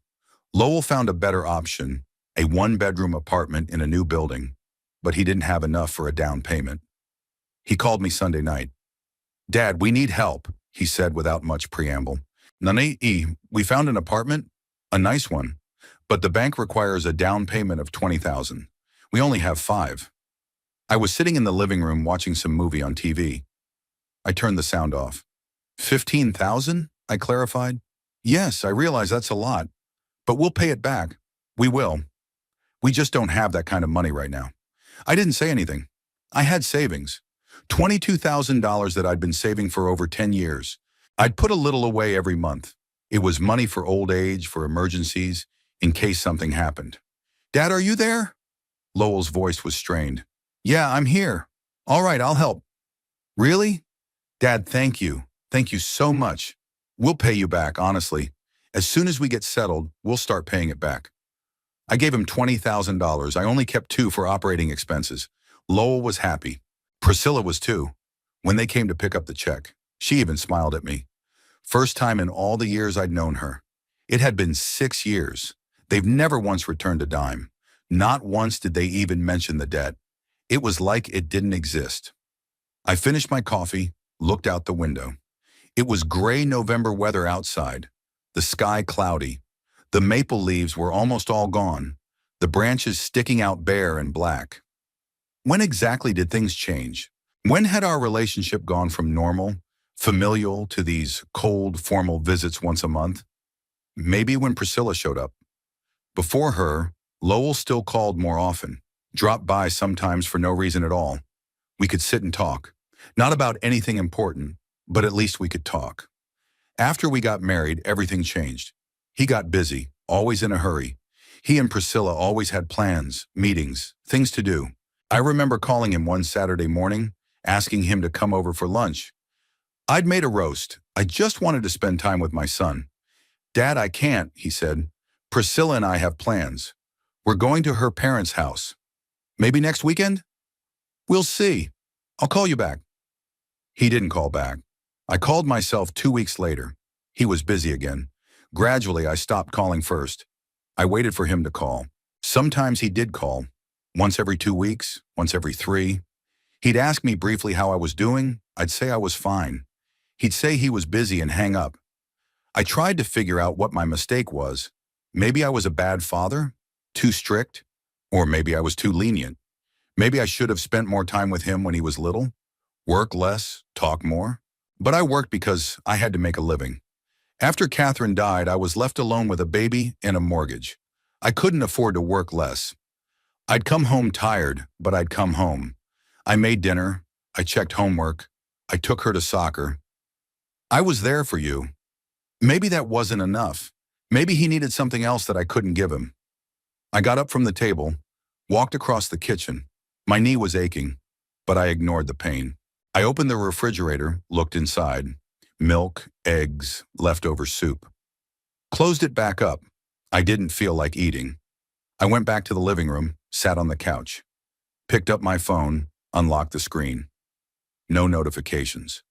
Lowell found a better option, a 1-bedroom apartment in a new building, but he didn't have enough for a down payment. He called me Sunday night. "Dad, we need help," he said without much preamble. "Nani, we found an apartment, a nice one, but the bank requires a down payment of 20,000. We only have 5. I was sitting in the living room watching some movie on TV. I turned the sound off. 15,000? I clarified. "Yes, I realize that's a lot, but we'll pay it back. We will. We just don't have that kind of money right now." I didn't say anything. I had savings. $22,000 that I'd been saving for over 10 years. I'd put a little away every month. It was money for old age, for emergencies, in case something happened. "Dad, are you there?" Lowell's voice was strained. "Yeah, I'm here. All right, I'll help." "Really? Dad, thank you. Thank you so much. We'll pay you back, honestly. As soon as we get settled, we'll start paying it back." I gave him $20,000. I only kept two for operating expenses. Lowell was happy. Priscilla was too. When they came to pick up the check, she even smiled at me. First time in all the years I'd known her. It had been 6 years. They've never once returned a dime. Not once did they even mention the debt. It was like it didn't exist. I finished my coffee, looked out the window. It was gray November weather outside, the sky cloudy. The maple leaves were almost all gone, the branches sticking out bare and black. When exactly did things change? When had our relationship gone from normal, familial, to these cold, formal visits once a month? Maybe when Priscilla showed up. Before her, Lowell still called more often, dropped by sometimes for no reason at all. We could sit and talk. Not about anything important, but at least we could talk. After we got married, everything changed. He got busy, always in a hurry. He and Priscilla always had plans, meetings, things to do. I remember calling him one Saturday morning, asking him to come over for lunch. I'd made a roast. I just wanted to spend time with my son. "Dad, I can't," he said. "Priscilla and I have plans. We're going to her parents' house. Maybe next weekend?" "We'll see. I'll call you back." He didn't call back. I called myself 2 weeks later. He was busy again. Gradually, I stopped calling first. I waited for him to call. Sometimes he did call. Once every 2 weeks, once every 3. He'd ask me briefly how I was doing. I'd say I was fine. He'd say he was busy and hang up. I tried to figure out what my mistake was. Maybe I was a bad father, too strict, or maybe I was too lenient. Maybe I should have spent more time with him when he was little, work less, talk more. But I worked because I had to make a living. After Catherine died, I was left alone with a baby and a mortgage. I couldn't afford to work less. I'd come home tired, but I'd come home. I made dinner. I checked homework. I took her to soccer. I was there for you. Maybe that wasn't enough. Maybe he needed something else that I couldn't give him. I got up from the table, walked across the kitchen. My knee was aching, but I ignored the pain. I opened the refrigerator, looked inside. Milk, eggs, leftover soup. Closed it back up. I didn't feel like eating. I went back to the living room, sat on the couch. Picked up my phone, unlocked the screen. No notifications.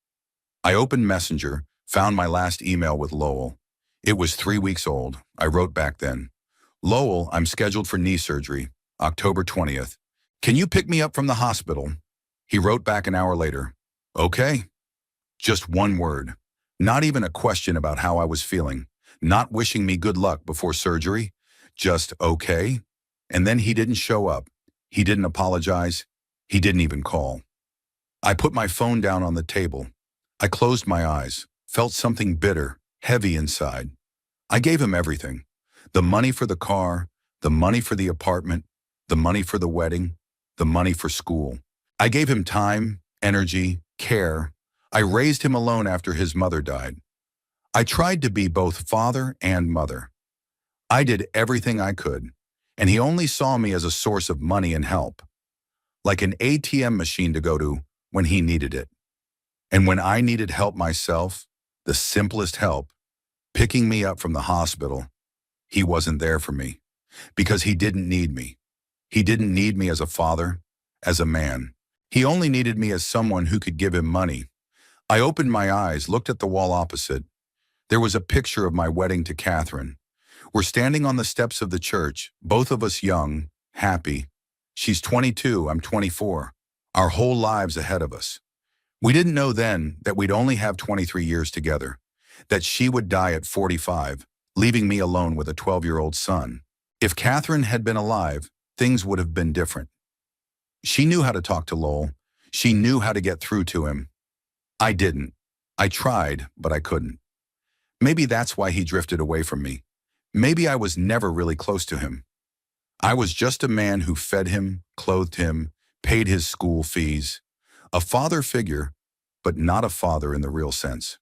I opened Messenger, found my last email with Lowell. It was 3 weeks old. I wrote back then, "Lowell, I'm scheduled for knee surgery, October 20th. Can you pick me up from the hospital?" He wrote back an hour later, "Okay." Just one word. Not even a question about how I was feeling. Not wishing me good luck before surgery. Just okay. And then he didn't show up. He didn't apologize. He didn't even call. I put my phone down on the table. I closed my eyes, felt something bitter, heavy inside. I gave him everything. The money for the car, the money for the apartment, the money for the wedding, the money for school. I gave him time, energy, care. I raised him alone after his mother died. I tried to be both father and mother. I did everything I could, and he only saw me as a source of money and help, like an ATM machine to go to when he needed it. And when I needed help myself, the simplest help, picking me up from the hospital, he wasn't there for me, because he didn't need me. He didn't need me as a father, as a man. He only needed me as someone who could give him money. I opened my eyes, looked at the wall opposite. There was a picture of my wedding to Catherine. We're standing on the steps of the church, both of us young, happy. She's 22, I'm 24. Our whole lives ahead of us. We didn't know then that we'd only have 23 years together, that she would die at 45, leaving me alone with a 12-year-old son. If Catherine had been alive, things would have been different. She knew how to talk to Lowell. She knew how to get through to him. I didn't. I tried, but I couldn't. Maybe that's why he drifted away from me. Maybe I was never really close to him. I was just a man who fed him, clothed him, paid his school fees. A father figure, but not a father in the real sense.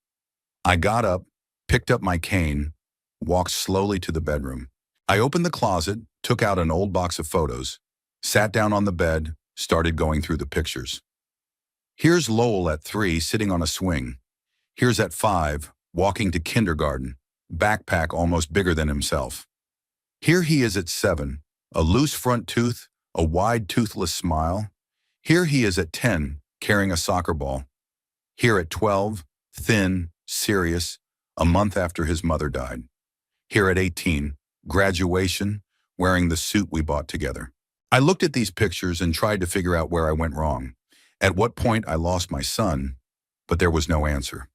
I got up, picked up my cane, walked slowly to the bedroom. I opened the closet, took out an old box of photos, sat down on the bed, started going through the pictures. Here's Lowell at 3 sitting on a swing. Here's at 5, walking to kindergarten, backpack almost bigger than himself. Here he is at 7, A loose front tooth, a wide toothless smile. Here he is at 10, carrying a soccer ball. Here at 12, thin, serious, a month after his mother died. Here at 18, graduation, wearing the suit we bought together. I looked at these pictures and tried to figure out where I went wrong. At what point I lost my son, but there was no answer.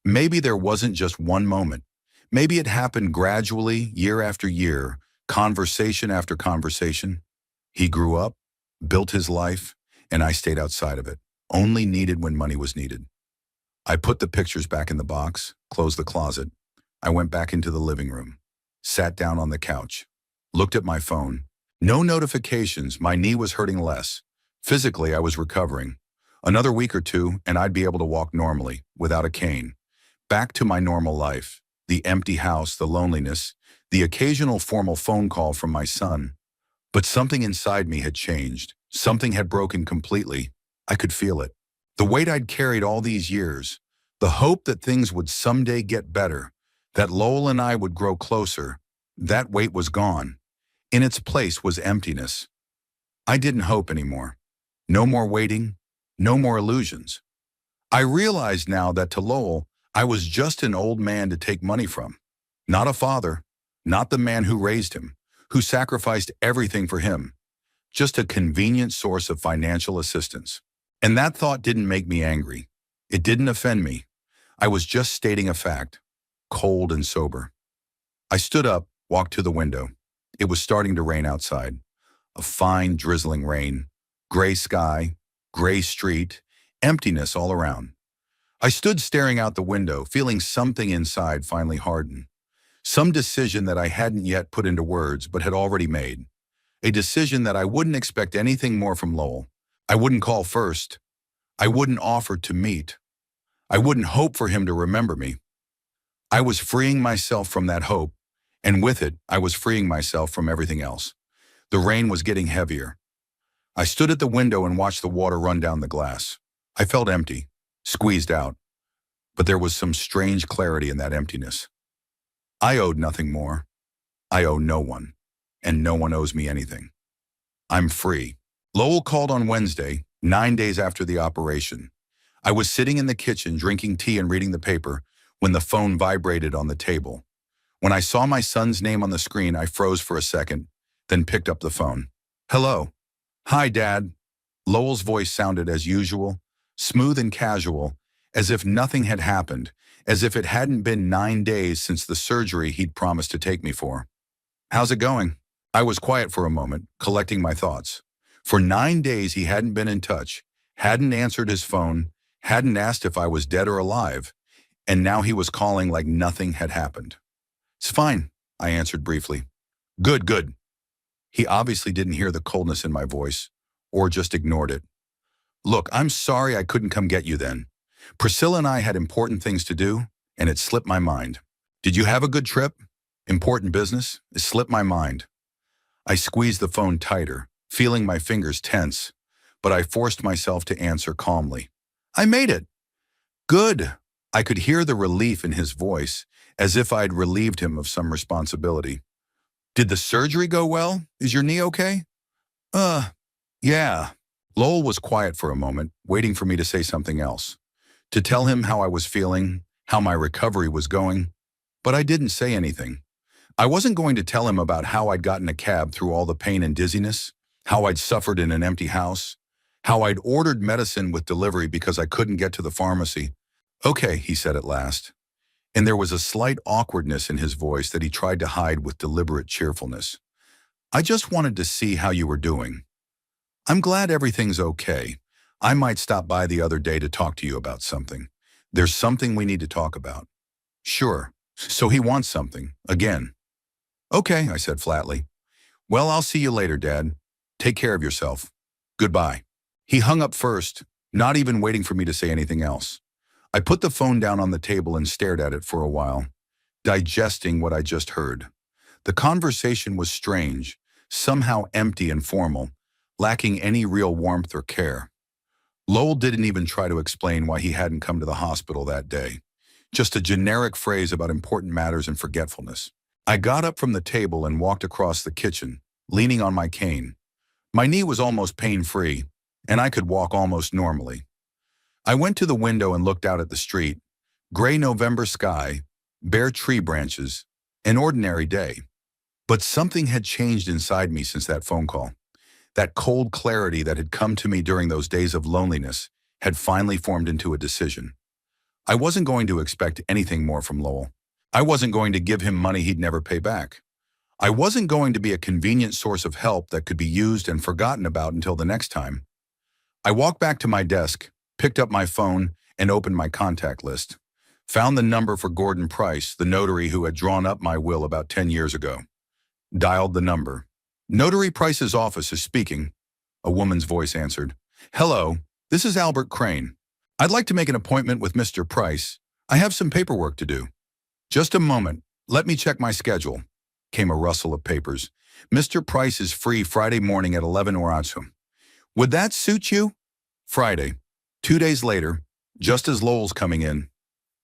Maybe there wasn't just one moment. Maybe it happened gradually, year after year, conversation after conversation. He grew up, built his life, and I stayed outside of it, only needed when money was needed. I put the pictures back in the box, closed the closet. I went back into the living room, sat down on the couch, looked at my phone. No notifications, my knee was hurting less. Physically, I was recovering. Another week or two, and I'd be able to walk normally, without a cane. Back to my normal life, the empty house, the loneliness, the occasional formal phone call from my son. But something inside me had changed. Something had broken completely. I could feel it. The weight I'd carried all these years, the hope that things would someday get better, that Lowell and I would grow closer, that weight was gone. In its place was emptiness. I didn't hope anymore. No more waiting, no more illusions. I realized now that to Lowell, I was just an old man to take money from. Not a father, not the man who raised him, who sacrificed everything for him. Just a convenient source of financial assistance. And that thought didn't make me angry. It didn't offend me. I was just stating a fact, cold and sober. I stood up, walked to the window. It was starting to rain outside. A fine, drizzling rain. Gray sky, gray street, emptiness all around. I stood staring out the window, feeling something inside finally harden. Some decision that I hadn't yet put into words, but had already made. A decision that I wouldn't expect anything more from Lowell. I wouldn't call first. I wouldn't offer to meet. I wouldn't hope for him to remember me. I was freeing myself from that hope, and with it, I was freeing myself from everything else. The rain was getting heavier. I stood at the window and watched the water run down the glass. I felt empty, squeezed out, but there was some strange clarity in that emptiness. I owed nothing more. I owe no one, and no one owes me anything. I'm free. Lowell called on Wednesday, 9 days after the operation. I was sitting in the kitchen drinking tea and reading the paper when the phone vibrated on the table. When I saw my son's name on the screen, I froze for a second, then picked up the phone. Hello. Hi, Dad. Lowell's voice sounded as usual, smooth and casual, as if nothing had happened, as if it hadn't been 9 days since the surgery he'd promised to take me for. How's it going? I was quiet for a moment, collecting my thoughts. For 9 days he hadn't been in touch, hadn't answered his phone, hadn't asked if I was dead or alive, and now he was calling like nothing had happened. It's fine, I answered briefly. Good, good. He obviously didn't hear the coldness in my voice, or just ignored it. Look, I'm sorry I couldn't come get you then. Priscilla and I had important things to do, and it slipped my mind. Did you have a good trip? Important business? It slipped my mind. I squeezed the phone tighter, feeling my fingers tense, but I forced myself to answer calmly. I made it. Good. I could hear the relief in his voice, as if I'd relieved him of some responsibility. Did the surgery go well? Is your knee okay? Yeah. Lowell was quiet for a moment, waiting for me to say something else. To tell him how I was feeling, how my recovery was going. But I didn't say anything. I wasn't going to tell him about how I'd gotten a cab through all the pain and dizziness, how I'd suffered in an empty house, how I'd ordered medicine with delivery because I couldn't get to the pharmacy. Okay, he said at last. And there was a slight awkwardness in his voice that he tried to hide with deliberate cheerfulness. I just wanted to see how you were doing. I'm glad everything's okay. I might stop by the other day to talk to you about something. There's something we need to talk about. Sure. So he wants something, again. Okay, I said flatly. Well, I'll see you later, Dad. Take care of yourself. Goodbye. He hung up first, not even waiting for me to say anything else. I put the phone down on the table and stared at it for a while, digesting what I just heard. The conversation was strange, somehow empty and formal, lacking any real warmth or care. Lowell didn't even try to explain why he hadn't come to the hospital that day. Just a generic phrase about important matters and forgetfulness. I got up from the table and walked across the kitchen, leaning on my cane. My knee was almost pain-free, and I could walk almost normally. I went to the window and looked out at the street. Gray November sky, bare tree branches, an ordinary day. But something had changed inside me since that phone call. That cold clarity that had come to me during those days of loneliness had finally formed into a decision. I wasn't going to expect anything more from Lowell. I wasn't going to give him money he'd never pay back. I wasn't going to be a convenient source of help that could be used and forgotten about until the next time. I walked back to my desk, picked up my phone, and opened my contact list. Found the number for Gordon Price, the notary who had drawn up my will about 10 years ago. Dialed the number. "Notary Price's office is speaking," a woman's voice answered. "Hello, this is Albert Crane. I'd like to make an appointment with Mr. Price. I have some paperwork to do." "Just a moment. Let me check my schedule," came a rustle of papers. "Mr. Price is free Friday morning at 11 a.m. Would that suit you?" Friday. 2 days later, just as Lowell's coming in.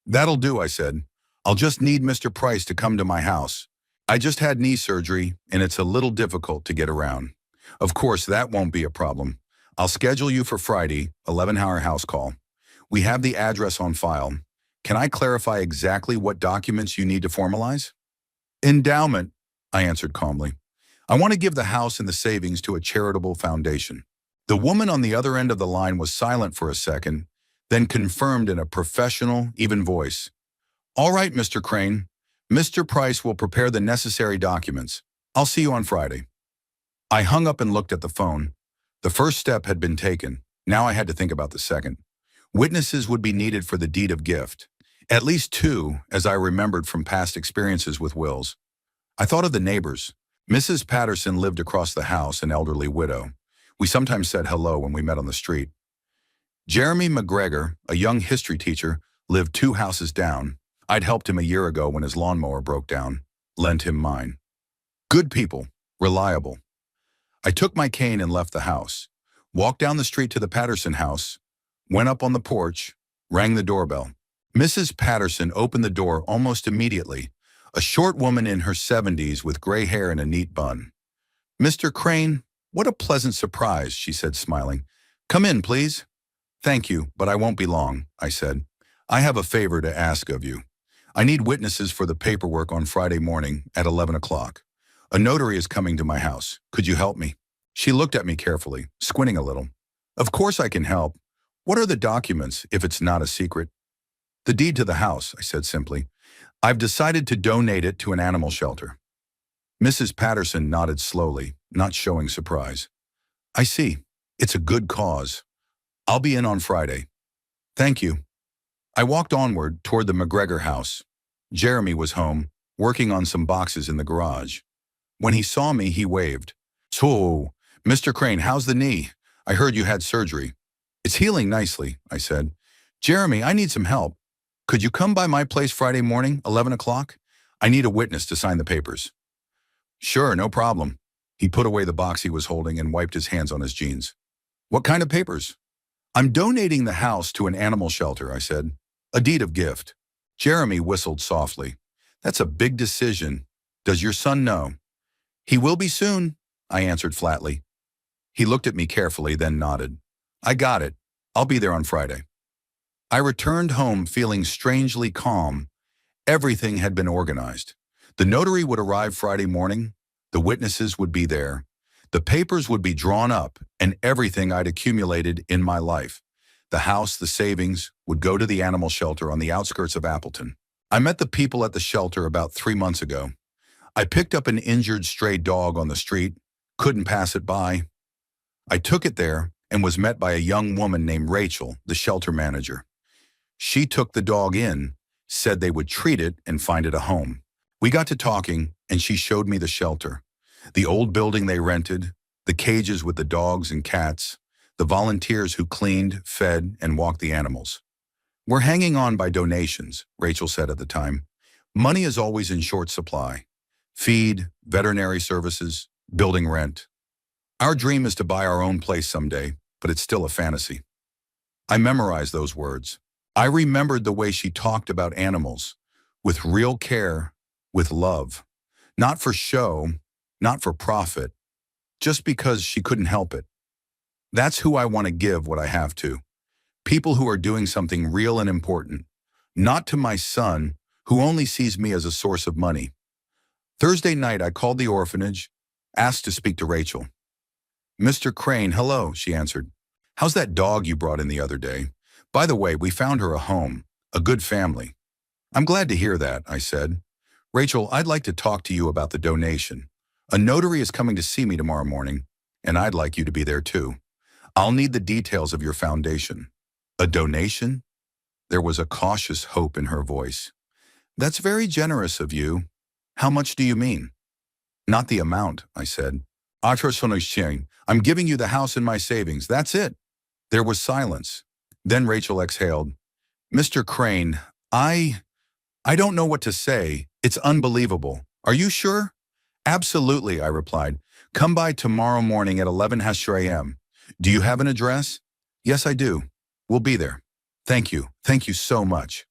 "That'll do," I said. "I'll just need Mr. Price to come to my house. I just had knee surgery, and it's a little difficult to get around." "Of course, that won't be a problem. I'll schedule you for Friday, 11-hour house call. We have the address on file. Can I clarify exactly what documents you need to formalize?" "Endowment," I answered calmly. "I want to give the house and the savings to a charitable foundation." The woman on the other end of the line was silent for a second, then confirmed in a professional, even voice. "All right, Mr. Crane. Mr. Price will prepare the necessary documents. I'll see you on Friday." I hung up and looked at the phone. The first step had been taken. Now I had to think about the second. Witnesses would be needed for the deed of gift. At least 2, as I remembered from past experiences with wills. I thought of the neighbors. Mrs. Patterson lived across the house, an elderly widow. We sometimes said hello when we met on the street. Jeremy McGregor, a young history teacher, lived 2 houses down. I'd helped him a year ago when his lawnmower broke down. Lent him mine. Good people, reliable. I took my cane and left the house. Walked down the street to the Patterson house. Went up on the porch. Rang the doorbell. Mrs. Patterson opened the door almost immediately. A short woman in her 70s with gray hair and a neat bun. "Mr. Crane, what a pleasant surprise," she said, smiling. "Come in, please." "Thank you, but I won't be long," I said. "I have a favor to ask of you. I need witnesses for the paperwork on Friday morning at 11 o'clock. A notary is coming to my house. Could you help me?" She looked at me carefully, squinting a little. "Of course I can help. What are the documents, if it's not a secret?" "The deed to the house," I said simply. "I've decided to donate it to an animal shelter." Mrs. Patterson nodded slowly, not showing surprise. "I see. It's a good cause. I'll be in on Friday." "Thank you." I walked onward toward the McGregor house. Jeremy was home, working on some boxes in the garage. When he saw me, he waved. "So, Mr. Crane, how's the knee? I heard you had surgery." "It's healing nicely," I said. "Jeremy, I need some help. Could you come by my place Friday morning, 11 o'clock? I need a witness to sign the papers." "Sure, no problem." He put away the box he was holding and wiped his hands on his jeans. "What kind of papers?" "I'm donating the house to an animal shelter," I said. "A deed of gift." Jeremy whistled softly. "That's a big decision. Does your son know?" "He will be soon," I answered flatly. He looked at me carefully, then nodded. "I got it. I'll be there on Friday." I returned home feeling strangely calm. Everything had been organized. The notary would arrive Friday morning. The witnesses would be there. The papers would be drawn up, and everything I'd accumulated in my life, the house, the savings, would go to the animal shelter on the outskirts of Appleton. I met the people at the shelter about 3 months ago. I picked up an injured stray dog on the street, couldn't pass it by. I took it there and was met by a young woman named Rachel, the shelter manager. She took the dog in, said they would treat it and find it a home. We got to talking, and she showed me the shelter, the old building they rented, the cages with the dogs and cats, the volunteers who cleaned, fed, and walked the animals. "We're hanging on by donations," Rachel said at the time. "Money is always in short supply. Feed, veterinary services, building rent. Our dream is to buy our own place someday, but it's still a fantasy." I memorized those words. I remembered the way she talked about animals, with real care, with love. Not for show, not for profit, just because she couldn't help it. That's who I want to give what I have to. People who are doing something real and important, not to my son, who only sees me as a source of money. Thursday night, I called the orphanage, asked to speak to Rachel. Mr. Crane, hello, she answered. How's that dog you brought in the other day? By the way, we found her a home, a good family. I'm glad to hear that, I said. Rachel, I'd like to talk to you about the donation. A notary is coming to see me tomorrow morning, and I'd like you to be there too. I'll need the details of your foundation. A donation? There was a cautious hope in her voice. That's very generous of you. How much do you mean? Not the amount, I said. I'm giving you the house and my savings. That's it. There was silence. Then Rachel exhaled. Mr. Crane, I don't know what to say. It's unbelievable. Are you sure? Absolutely, I replied. Come by tomorrow morning at 11 a.m. Do you have an address? Yes, I do. We'll be there. Thank you. Thank you so much.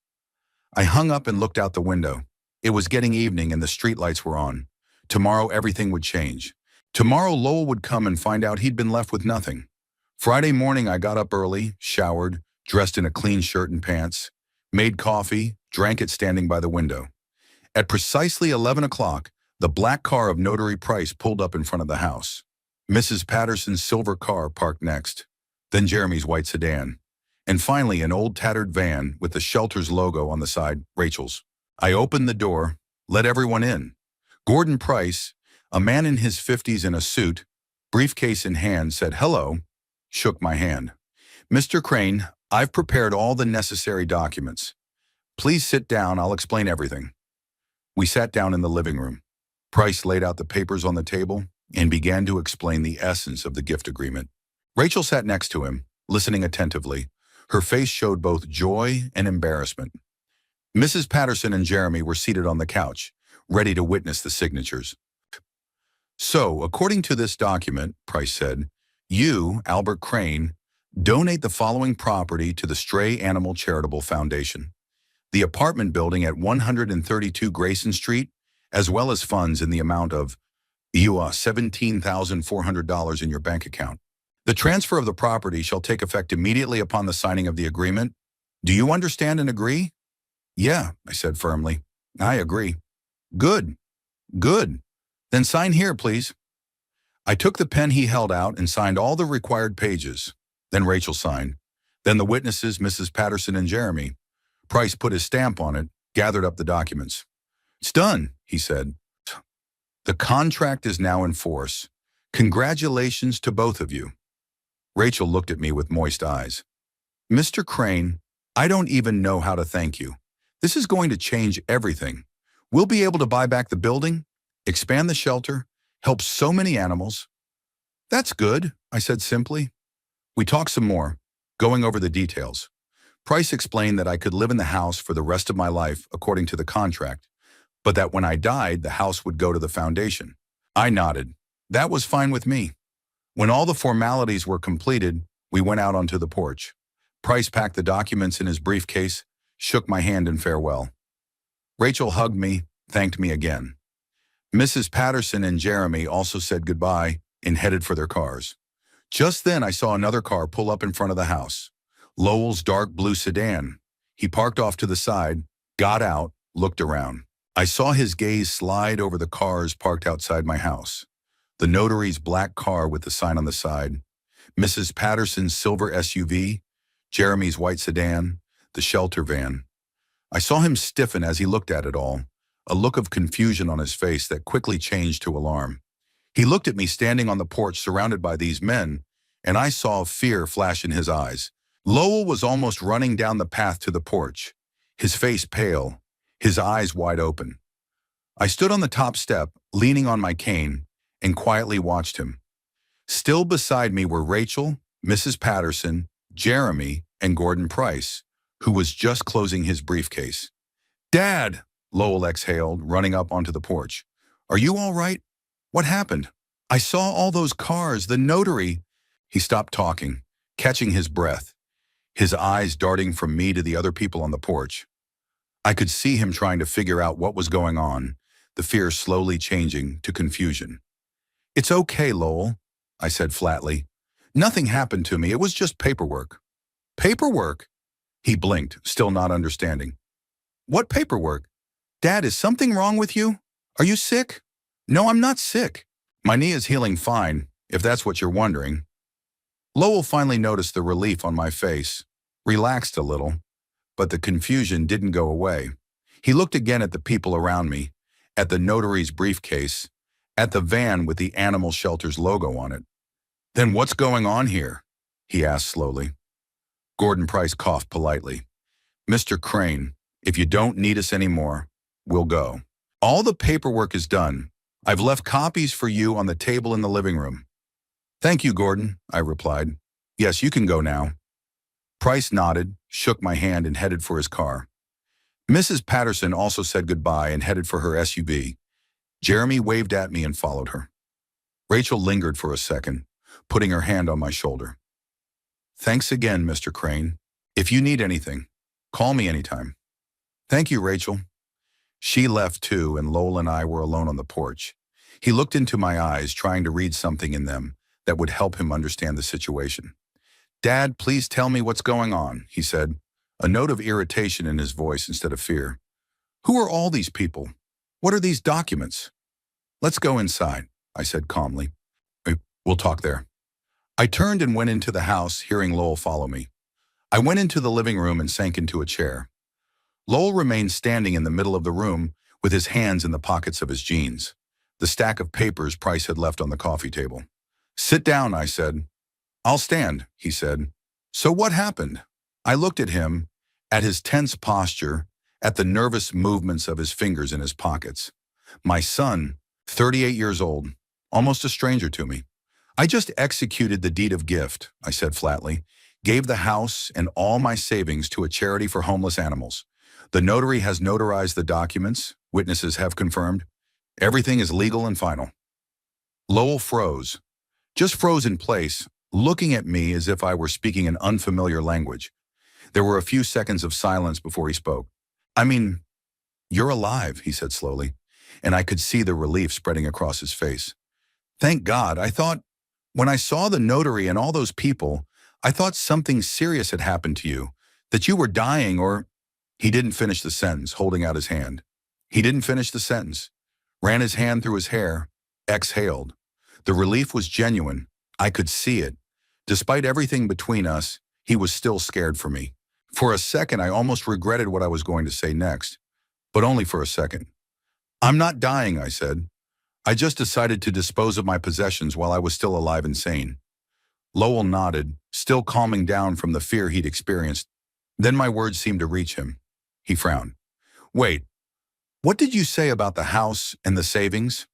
I hung up and looked out the window. It was getting evening and the streetlights were on. Tomorrow everything would change. Tomorrow Lowell would come and find out he'd been left with nothing. Friday morning I got up early, showered, dressed in a clean shirt and pants, made coffee, drank it standing by the window. At precisely 11 o'clock, the black car of Notary Price pulled up in front of the house. Mrs. Patterson's silver car parked next, then Jeremy's white sedan, and finally an old tattered van with the shelter's logo on the side, Rachel's. I opened the door, let everyone in. Gordon Price, a man in his 50s in a suit, briefcase in hand, said hello, shook my hand. Mr. Crane, I've prepared all the necessary documents. Please sit down, I'll explain everything. We sat down in the living room. Price laid out the papers on the table and began to explain the essence of the gift agreement. Rachel sat next to him, listening attentively. Her face showed both joy and embarrassment. Mrs. Patterson and Jeremy were seated on the couch, ready to witness the signatures. So, according to this document, Price said, you, Albert Crane, donate the following property to the Stray Animal Charitable Foundation. The apartment building at 132 Grayson Street, as well as funds in the amount of $17,400 in your bank account. The transfer of the property shall take effect immediately upon the signing of the agreement. Do you understand and agree? Yeah, I said firmly. I agree. Good. Good. Then sign here, please. I took the pen he held out and signed all the required pages. Then Rachel signed. Then the witnesses, Mrs. Patterson and Jeremy. Price put his stamp on it, gathered up the documents. It's done, he said. The contract is now in force. Congratulations to both of you. Rachel looked at me with moist eyes. Mr. Crane, I don't even know how to thank you. This is going to change everything. We'll be able to buy back the building, expand the shelter, help so many animals. That's good, I said simply. We talked some more, going over the details. Price explained that I could live in the house for the rest of my life according to the contract, but that when I died, the house would go to the foundation. I nodded. That was fine with me. When all the formalities were completed, we went out onto the porch. Price packed the documents in his briefcase, shook my hand in farewell. Rachel hugged me, thanked me again. Mrs. Patterson and Jeremy also said goodbye and headed for their cars. Just then I saw another car pull up in front of the house. Lowell's dark blue sedan. He parked off to the side, got out, looked around. I saw his gaze slide over the cars parked outside my house. The notary's black car with the sign on the side, Mrs. Patterson's silver SUV, Jeremy's white sedan, the shelter van. I saw him stiffen as he looked at it all, a look of confusion on his face that quickly changed to alarm. He looked at me standing on the porch surrounded by these men, and I saw fear flash in his eyes. Lowell was almost running down the path to the porch, his face pale, his eyes wide open. I stood on the top step, leaning on my cane, and quietly watched him. Still beside me were Rachel, Mrs. Patterson, Jeremy, and Gordon Price, who was just closing his briefcase. Dad, Lowell exhaled, running up onto the porch. Are you all right? What happened? I saw all those cars, the notary. He stopped talking, catching his breath, his eyes darting from me to the other people on the porch. I could see him trying to figure out what was going on, the fear slowly changing to confusion. It's okay, Lowell, I said flatly. Nothing happened to me. It was just paperwork. Paperwork? He blinked, still not understanding. What paperwork? Dad, is something wrong with you? Are you sick? No, I'm not sick. My knee is healing fine, if that's what you're wondering. Lowell finally noticed the relief on my face, relaxed a little, but the confusion didn't go away. He looked again at the people around me, at the notary's briefcase, at the van with the animal shelter's logo on it. Then what's going on here? He asked slowly. Gordon Price coughed politely. Mr. Crane, if you don't need us anymore, we'll go. All the paperwork is done. I've left copies for you on the table in the living room. Thank you, Gordon, I replied. Yes, you can go now. Price nodded, shook my hand, and headed for his car. Mrs. Patterson also said goodbye and headed for her SUV. Jeremy waved at me and followed her. Rachel lingered for a second, putting her hand on my shoulder. Thanks again, Mr. Crane. If you need anything, call me anytime. Thank you, Rachel. She left too, and Lowell and I were alone on the porch. He looked into my eyes, trying to read something in them that would help him understand the situation. Dad, please tell me what's going on, he said, a note of irritation in his voice instead of fear. Who are all these people? What are these documents? Let's go inside, I said calmly. We'll talk there. I turned and went into the house, hearing Lowell follow me. I went into the living room and sank into a chair. Lowell remained standing in the middle of the room with his hands in the pockets of his jeans, the stack of papers Price had left on the coffee table. Sit down, I said. I'll stand, he said. So what happened? I looked at him, at his tense posture, at the nervous movements of his fingers in his pockets. My son, 38 years old, almost a stranger to me. I just executed the deed of gift, I said flatly, gave the house and all my savings to a charity for homeless animals. The notary has notarized the documents, witnesses have confirmed. Everything is legal and final. Lowell froze, just froze in place, looking at me as if I were speaking an unfamiliar language. There were a few seconds of silence before he spoke. I mean, you're alive, he said slowly, and I could see the relief spreading across his face. Thank God, I thought, when I saw the notary and all those people, I thought something serious had happened to you, that you were dying or... He didn't finish the sentence, holding out his hand. He didn't finish the sentence, ran his hand through his hair, exhaled. The relief was genuine. I could see it. Despite everything between us, he was still scared for me. For a second, I almost regretted what I was going to say next, but only for a second. I'm not dying, I said. I just decided to dispose of my possessions while I was still alive and sane. Lowell nodded, still calming down from the fear he'd experienced. Then my words seemed to reach him. He frowned. Wait, what did you say about the house and the savings?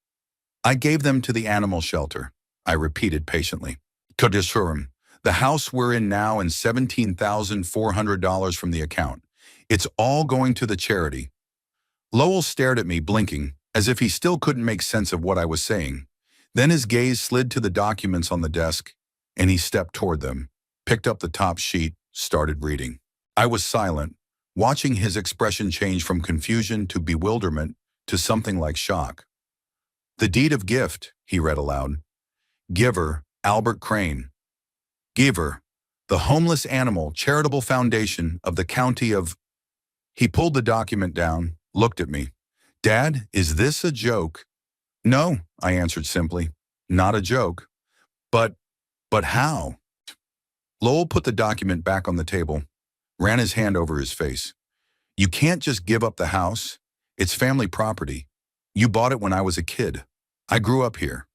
I gave them to the animal shelter, I repeated patiently. Kodishurim, the house we're in now and $17,400 from the account. It's all going to the charity. Lowell stared at me, blinking, as if he still couldn't make sense of what I was saying. Then his gaze slid to the documents on the desk, and he stepped toward them, picked up the top sheet, started reading. I was silent, watching his expression change from confusion to bewilderment to something like shock. The deed of gift, he read aloud. Giver, Albert Crane. Giver, the Homeless Animal Charitable Foundation of the County of... He pulled the document down, looked at me. Dad, is this a joke? No, I answered simply. Not a joke. But how? Lowell put the document back on the table, ran his hand over his face. You can't just give up the house. It's family property. You bought it when I was a kid. I grew up here.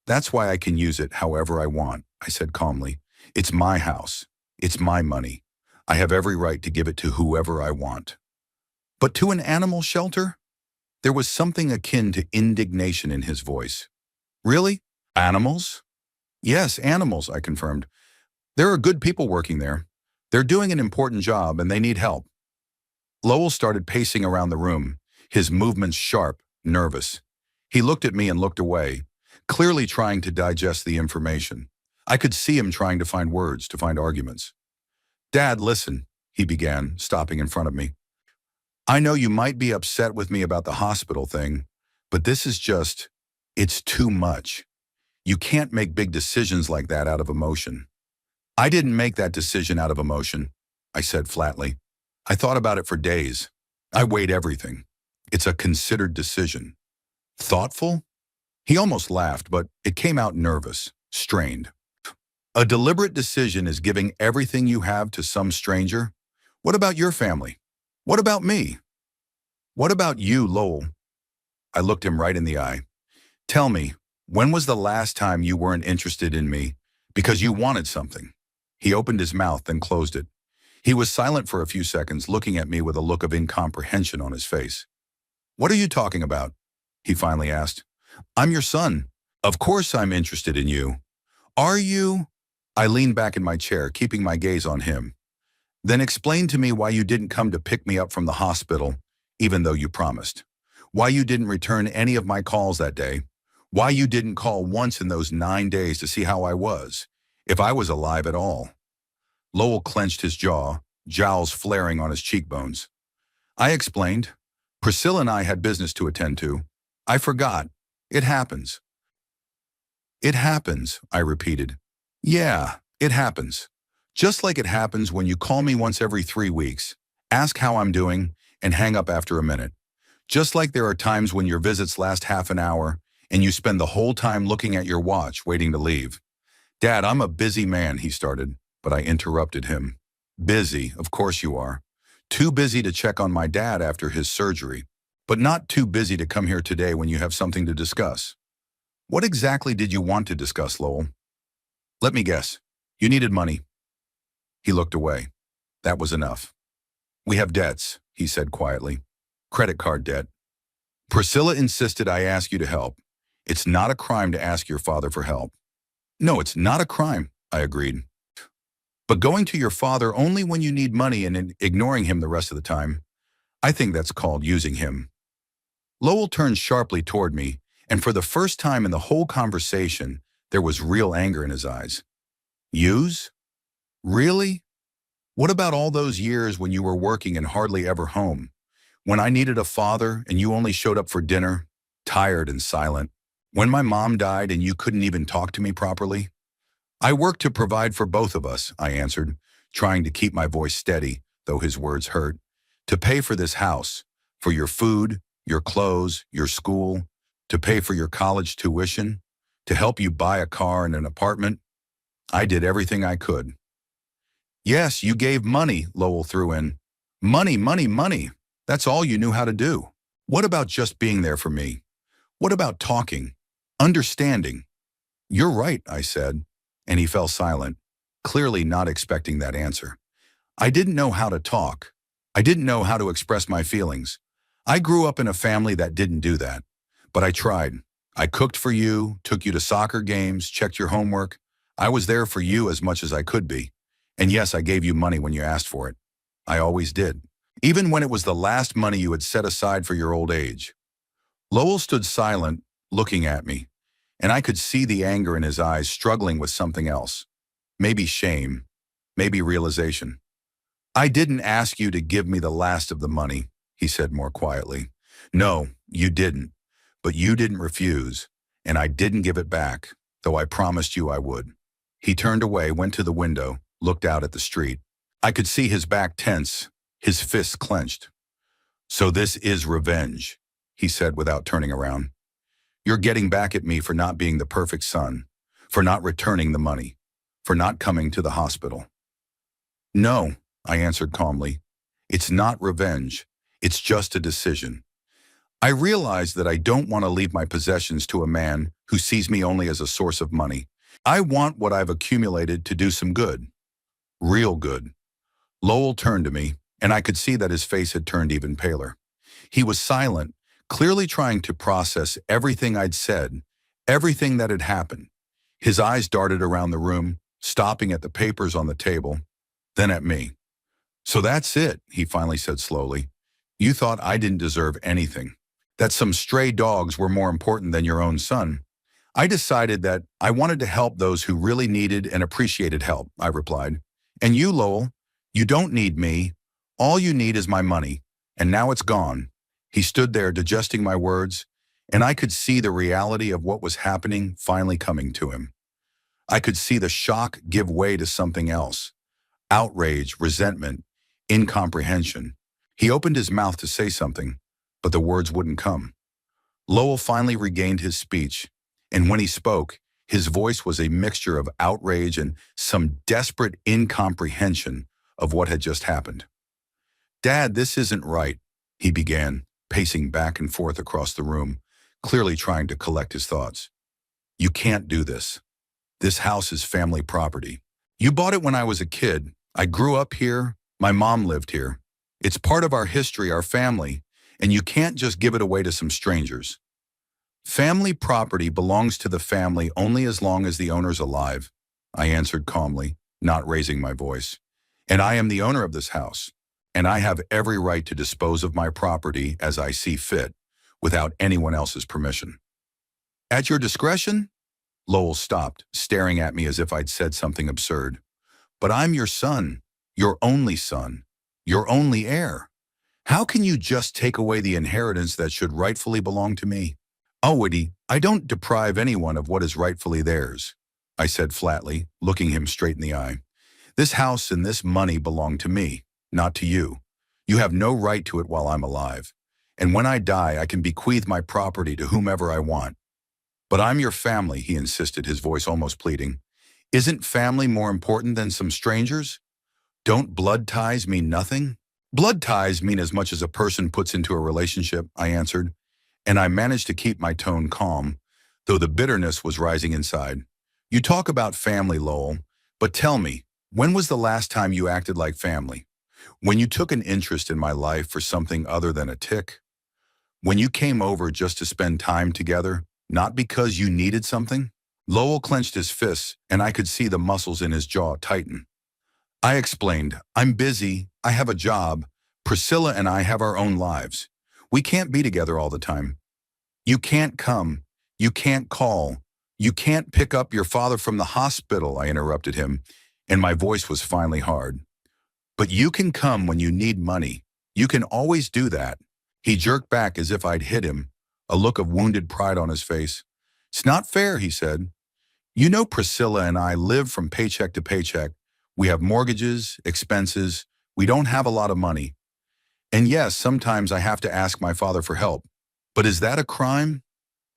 That's why I can use it however I want, I said calmly. It's my house. It's my money. I have every right to give it to whoever I want. But to an animal shelter? There was something akin to indignation in his voice. Really? Animals? Yes, animals, I confirmed. There are good people working there. They're doing an important job and they need help. Lowell started pacing around the room, his movements sharp, nervous. He looked at me and looked away, clearly trying to digest the information. I could see him trying to find words, to find arguments. Dad, listen, he began, stopping in front of me. I know you might be upset with me about the hospital thing, but this is just, it's too much. You can't make big decisions like that out of emotion. I didn't make that decision out of emotion, I said flatly. I thought about it for days. I weighed everything. It's a considered decision. Thoughtful? He almost laughed, but it came out nervous, strained. A deliberate decision is giving everything you have to some stranger. What about your family? What about me? What about you, Lowell? I looked him right in the eye. Tell me, when was the last time you weren't interested in me because you wanted something? He opened his mouth, then closed it. He was silent for a few seconds, looking at me with a look of incomprehension on his face. What are you talking about? He finally asked. I'm your son. Of course I'm interested in you. Are you? I leaned back in my chair, keeping my gaze on him. Then explain to me why you didn't come to pick me up from the hospital, even though you promised. Why you didn't return any of my calls that day. Why you didn't call once in those 9 days to see how I was, if I was alive at all. Lowell clenched his jaw, jowls flaring on his cheekbones. I explained. Priscilla and I had business to attend to. I forgot. It happens. It happens, I repeated. Yeah, it happens. Just like it happens when you call me once every 3 weeks, ask how I'm doing, and hang up after a minute. Just like there are times when your visits last half an hour and you spend the whole time looking at your watch waiting to leave. Dad, I'm a busy man, he started, but I interrupted him. Busy, of course you are. Too busy to check on my dad after his surgery, but not too busy to come here today when you have something to discuss. What exactly did you want to discuss, Lowell? Let me guess. You needed money. He looked away. That was enough. We have debts, he said quietly. Credit card debt. Priscilla insisted I ask you to help. It's not a crime to ask your father for help. No, it's not a crime, I agreed. But going to your father only when you need money and ignoring him the rest of the time, I think that's called using him. Lowell turned sharply toward me, and for the first time in the whole conversation, there was real anger in his eyes. Use? Really? What about all those years when you were working and hardly ever home? When I needed a father and you only showed up for dinner, tired and silent? When my mom died and you couldn't even talk to me properly? I work to provide for both of us, I answered, trying to keep my voice steady, though his words hurt. To pay for this house, for your food, your clothes, your school, to pay for your college tuition, to help you buy a car and an apartment. I did everything I could. Yes, you gave money, Lowell threw in. Money, money, money. That's all you knew how to do. What about just being there for me? What about talking? Understanding? You're right, I said, and he fell silent, clearly not expecting that answer. I didn't know how to talk. I didn't know how to express my feelings. I grew up in a family that didn't do that, but I tried. I cooked for you, took you to soccer games, checked your homework. I was there for you as much as I could be. And yes, I gave you money when you asked for it. I always did. Even when it was the last money you had set aside for your old age. Lowell stood silent, looking at me, and I could see the anger in his eyes struggling with something else. Maybe shame, maybe realization. I didn't ask you to give me the last of the money, he said more quietly. No, you didn't. But you didn't refuse, and I didn't give it back, though I promised you I would. He turned away, went to the window, looked out at the street. I could see his back tense, his fists clenched. So this is revenge, he said without turning around. You're getting back at me for not being the perfect son, for not returning the money, for not coming to the hospital. No, I answered calmly. It's not revenge. It's just a decision. I realize that I don't want to leave my possessions to a man who sees me only as a source of money. I want what I've accumulated to do some good. Real good. Lowell turned to me, and I could see that his face had turned even paler. He was silent, clearly trying to process everything I'd said, everything that had happened. His eyes darted around the room, stopping at the papers on the table, then at me. So that's it, he finally said slowly. You thought I didn't deserve anything, that some stray dogs were more important than your own son. I decided that I wanted to help those who really needed and appreciated help, I replied. And you, Lowell, you don't need me. All you need is my money, and now it's gone. He stood there digesting my words, and I could see the reality of what was happening finally coming to him. I could see the shock give way to something else: outrage, resentment, incomprehension. He opened his mouth to say something, but the words wouldn't come. Lowell finally regained his speech, and when he spoke, his voice was a mixture of outrage and some desperate incomprehension of what had just happened. "Dad, this isn't right," he began, pacing back and forth across the room, clearly trying to collect his thoughts. "You can't do this. This house is family property. You bought it when I was a kid. I grew up here. My mom lived here. It's part of our history, our family, and you can't just give it away to some strangers. Family property belongs to the family only as long as the owner's alive," I answered calmly, not raising my voice. "And I am the owner of this house, and I have every right to dispose of my property as I see fit, without anyone else's permission." "At your discretion?" Lowell stopped, staring at me as if I'd said something absurd. "But I'm your son, your only son, your only heir. How can you just take away the inheritance that should rightfully belong to me?" "Oh, Woody, I don't deprive anyone of what is rightfully theirs," I said flatly, looking him straight in the eye. "This house and this money belong to me, not to you. You have no right to it while I'm alive. And when I die, I can bequeath my property to whomever I want." "But I'm your family," he insisted, his voice almost pleading. "Isn't family more important than some strangers? Don't blood ties mean nothing?" "Blood ties mean as much as a person puts into a relationship," I answered, and I managed to keep my tone calm, though the bitterness was rising inside. "You talk about family, Lowell, but tell me, when was the last time you acted like family? When you took an interest in my life for something other than a tick? When you came over just to spend time together, not because you needed something?" Lowell clenched his fists, and I could see the muscles in his jaw tighten. I explained, "I'm busy, I have a job, Priscilla and I have our own lives. We can't be together all the time. You can't come, you can't call, you can't pick up your father from the hospital," I interrupted him, and my voice was finally hard. "But you can come when you need money. You can always do that." He jerked back as if I'd hit him, a look of wounded pride on his face. "It's not fair," he said. "You know Priscilla and I live from paycheck to paycheck. We have mortgages, expenses. We don't have a lot of money. And yes, sometimes I have to ask my father for help. But is that a crime?"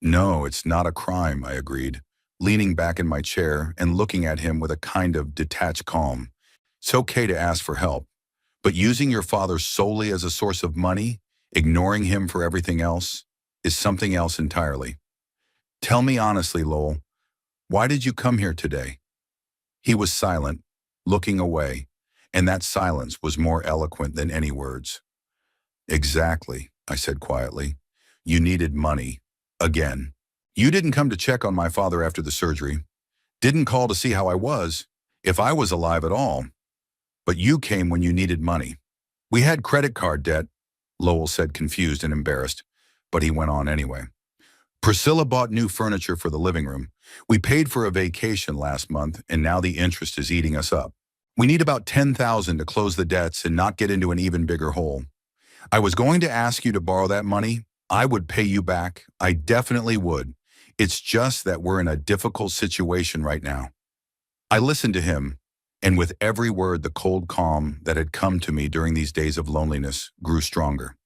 "No, it's not a crime," I agreed, leaning back in my chair and looking at him with a kind of detached calm. "It's okay to ask for help. But using your father solely as a source of money, ignoring him for everything else, is something else entirely. Tell me honestly, Lowell, why did you come here today?" He was silent, looking away, and that silence was more eloquent than any words. "Exactly," I said quietly. "You needed money. Again. You didn't come to check on my father after the surgery. Didn't call to see how I was, if I was alive at all. But you came when you needed money. We had credit card debt," Lowell said, confused and embarrassed, but he went on anyway. "Priscilla bought new furniture for the living room. We paid for a vacation last month, and now the interest is eating us up. We need about $10,000 to close the debts and not get into an even bigger hole. I was going to ask you to borrow that money. I would pay you back. I definitely would. It's just that we're in a difficult situation right now." I listened to him, and with every word the cold calm that had come to me during these days of loneliness grew stronger.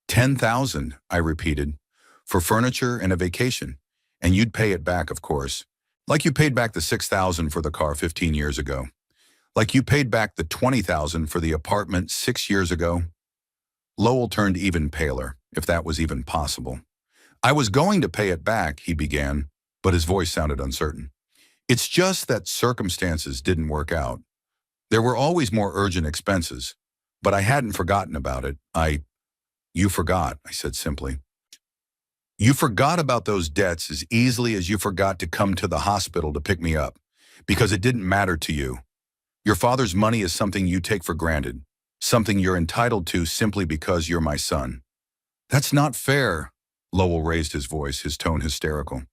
"10,000, I repeated, "for furniture and a vacation. And you'd pay it back, of course. Like you paid back the $6,000 for the car 15 years ago. Like you paid back the $20,000 for the apartment 6 years ago." Lowell turned even paler, if that was even possible. "I was going to pay it back," he began, but his voice sounded uncertain. "It's just that circumstances didn't work out. There were always more urgent expenses, but I hadn't forgotten about it. You forgot," I said simply. "You forgot about those debts as easily as you forgot to come to the hospital to pick me up, because it didn't matter to you. Your father's money is something you take for granted, something you're entitled to simply because you're my son." "That's not fair," Lowell raised his voice, his tone hysterical.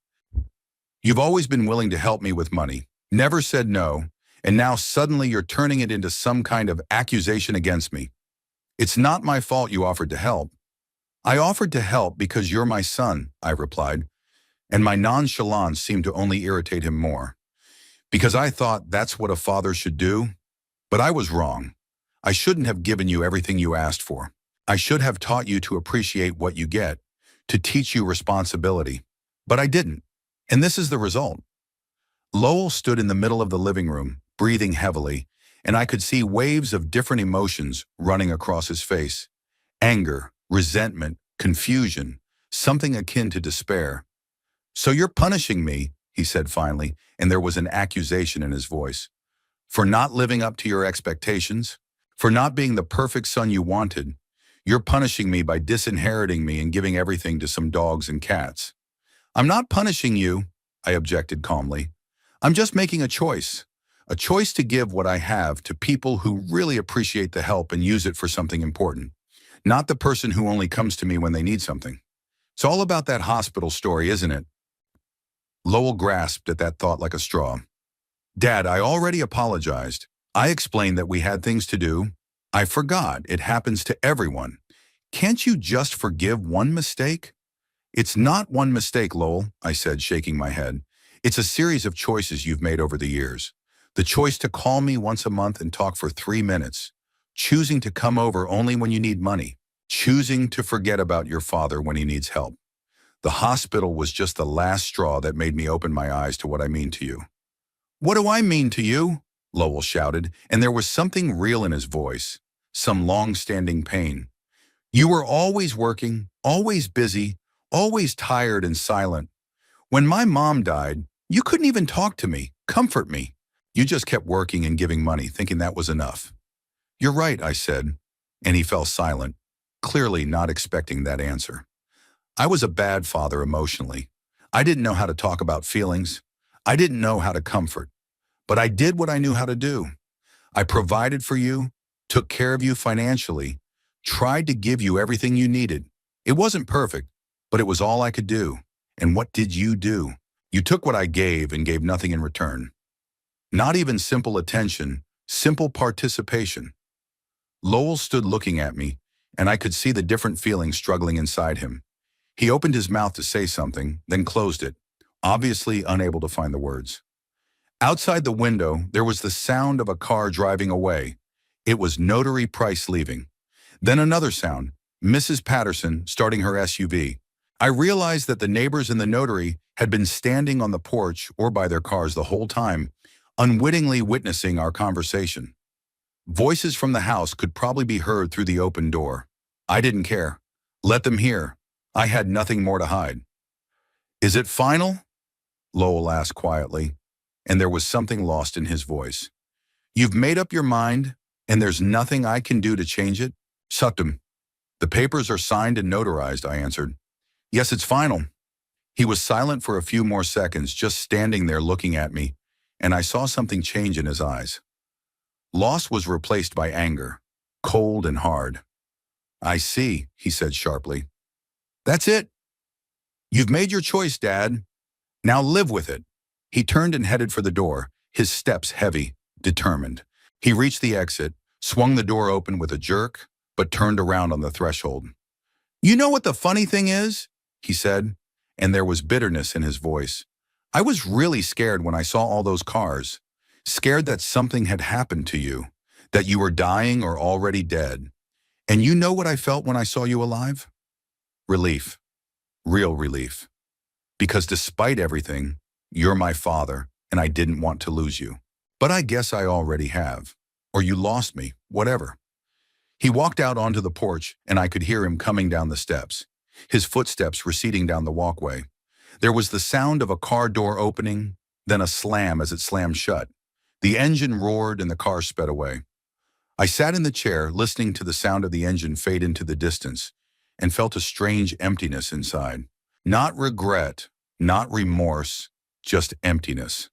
"You've always been willing to help me with money, never said no, and now suddenly you're turning it into some kind of accusation against me. It's not my fault you offered to help. I offered to help because you're my son, I replied, and my nonchalance seemed to only irritate him more. Because I thought that's what a father should do, but I was wrong. I shouldn't have given you everything you asked for. I should have taught you to appreciate what you get, to teach you responsibility. But I didn't. And this is the result. Lowell stood in the middle of the living room, breathing heavily, and I could see waves of different emotions running across his face. Anger, resentment, confusion, something akin to despair. "So you're punishing me," he said finally, and there was an accusation in his voice. "For not living up to your expectations? For not being the perfect son you wanted? You're punishing me by disinheriting me and giving everything to some dogs and cats." "I'm not punishing you," I objected calmly. "I'm just making a choice to give what I have to people who really appreciate the help and use it for something important, not the person who only comes to me when they need something. It's all about that hospital story, isn't it?" Lowell grasped at that thought like a straw. "Dad, I already apologized. I explained that we had things to do. I forgot. It happens to everyone. Can't you just forgive one mistake?" "It's not one mistake, Lowell," I said, shaking my head. "It's a series of choices you've made over the years. The choice to call me once a month and talk for 3 minutes. Choosing to come over only when you need money. Choosing to forget about your father when he needs help. The hospital was just the last straw that made me open my eyes to what I mean to you." "What do I mean to you?" Lowell shouted, and there was something real in his voice, some long-standing pain. "You were always working, always busy, always tired and silent. When my mom died, you couldn't even talk to me, comfort me. You just kept working and giving money, thinking that was enough." "You're right," I said, and he fell silent, clearly not expecting that answer. I was a bad father emotionally. I didn't know how to talk about feelings. I didn't know how to comfort. But I did what I knew how to do. I provided for you, took care of you financially, tried to give you everything you needed. It wasn't perfect, but it was all I could do. And what did you do? You took what I gave and gave nothing in return. Not even simple attention, simple participation. Lowell stood looking at me, and I could see the different feelings struggling inside him. He opened his mouth to say something, then closed it, obviously unable to find the words. Outside the window, there was the sound of a car driving away. It was Notary Price leaving. Then another sound, Mrs. Patterson starting her SUV. I realized that the neighbors and the notary had been standing on the porch or by their cars the whole time, unwittingly witnessing our conversation. Voices from the house could probably be heard through the open door. I didn't care. Let them hear. I had nothing more to hide. "Is it final?" Lowell asked quietly, and there was something lost in his voice. "You've made up your mind, and there's nothing I can do to change it?" "Suttum. The papers are signed and notarized," I answered. "Yes, it's final." He was silent for a few more seconds, just standing there looking at me, and I saw something change in his eyes. Loss was replaced by anger, cold and hard. "I see," he said sharply. "That's it. You've made your choice, Dad. Now live with it." He turned and headed for the door, his steps heavy, determined. He reached the exit, swung the door open with a jerk, but turned around on the threshold. "You know what the funny thing is?" he said, and there was bitterness in his voice. "I was really scared when I saw all those cars. Scared that something had happened to you, that you were dying or already dead. And you know what I felt when I saw you alive? Relief. Real relief. Because despite everything, you're my father, and I didn't want to lose you. But I guess I already have. Or you lost me, whatever." He walked out onto the porch, and I could hear him coming down the steps, his footsteps receding down the walkway. There was the sound of a car door opening, then a slam as it slammed shut. The engine roared and the car sped away. I sat in the chair, listening to the sound of the engine fade into the distance, and felt a strange emptiness inside. Not regret, not remorse, just emptiness.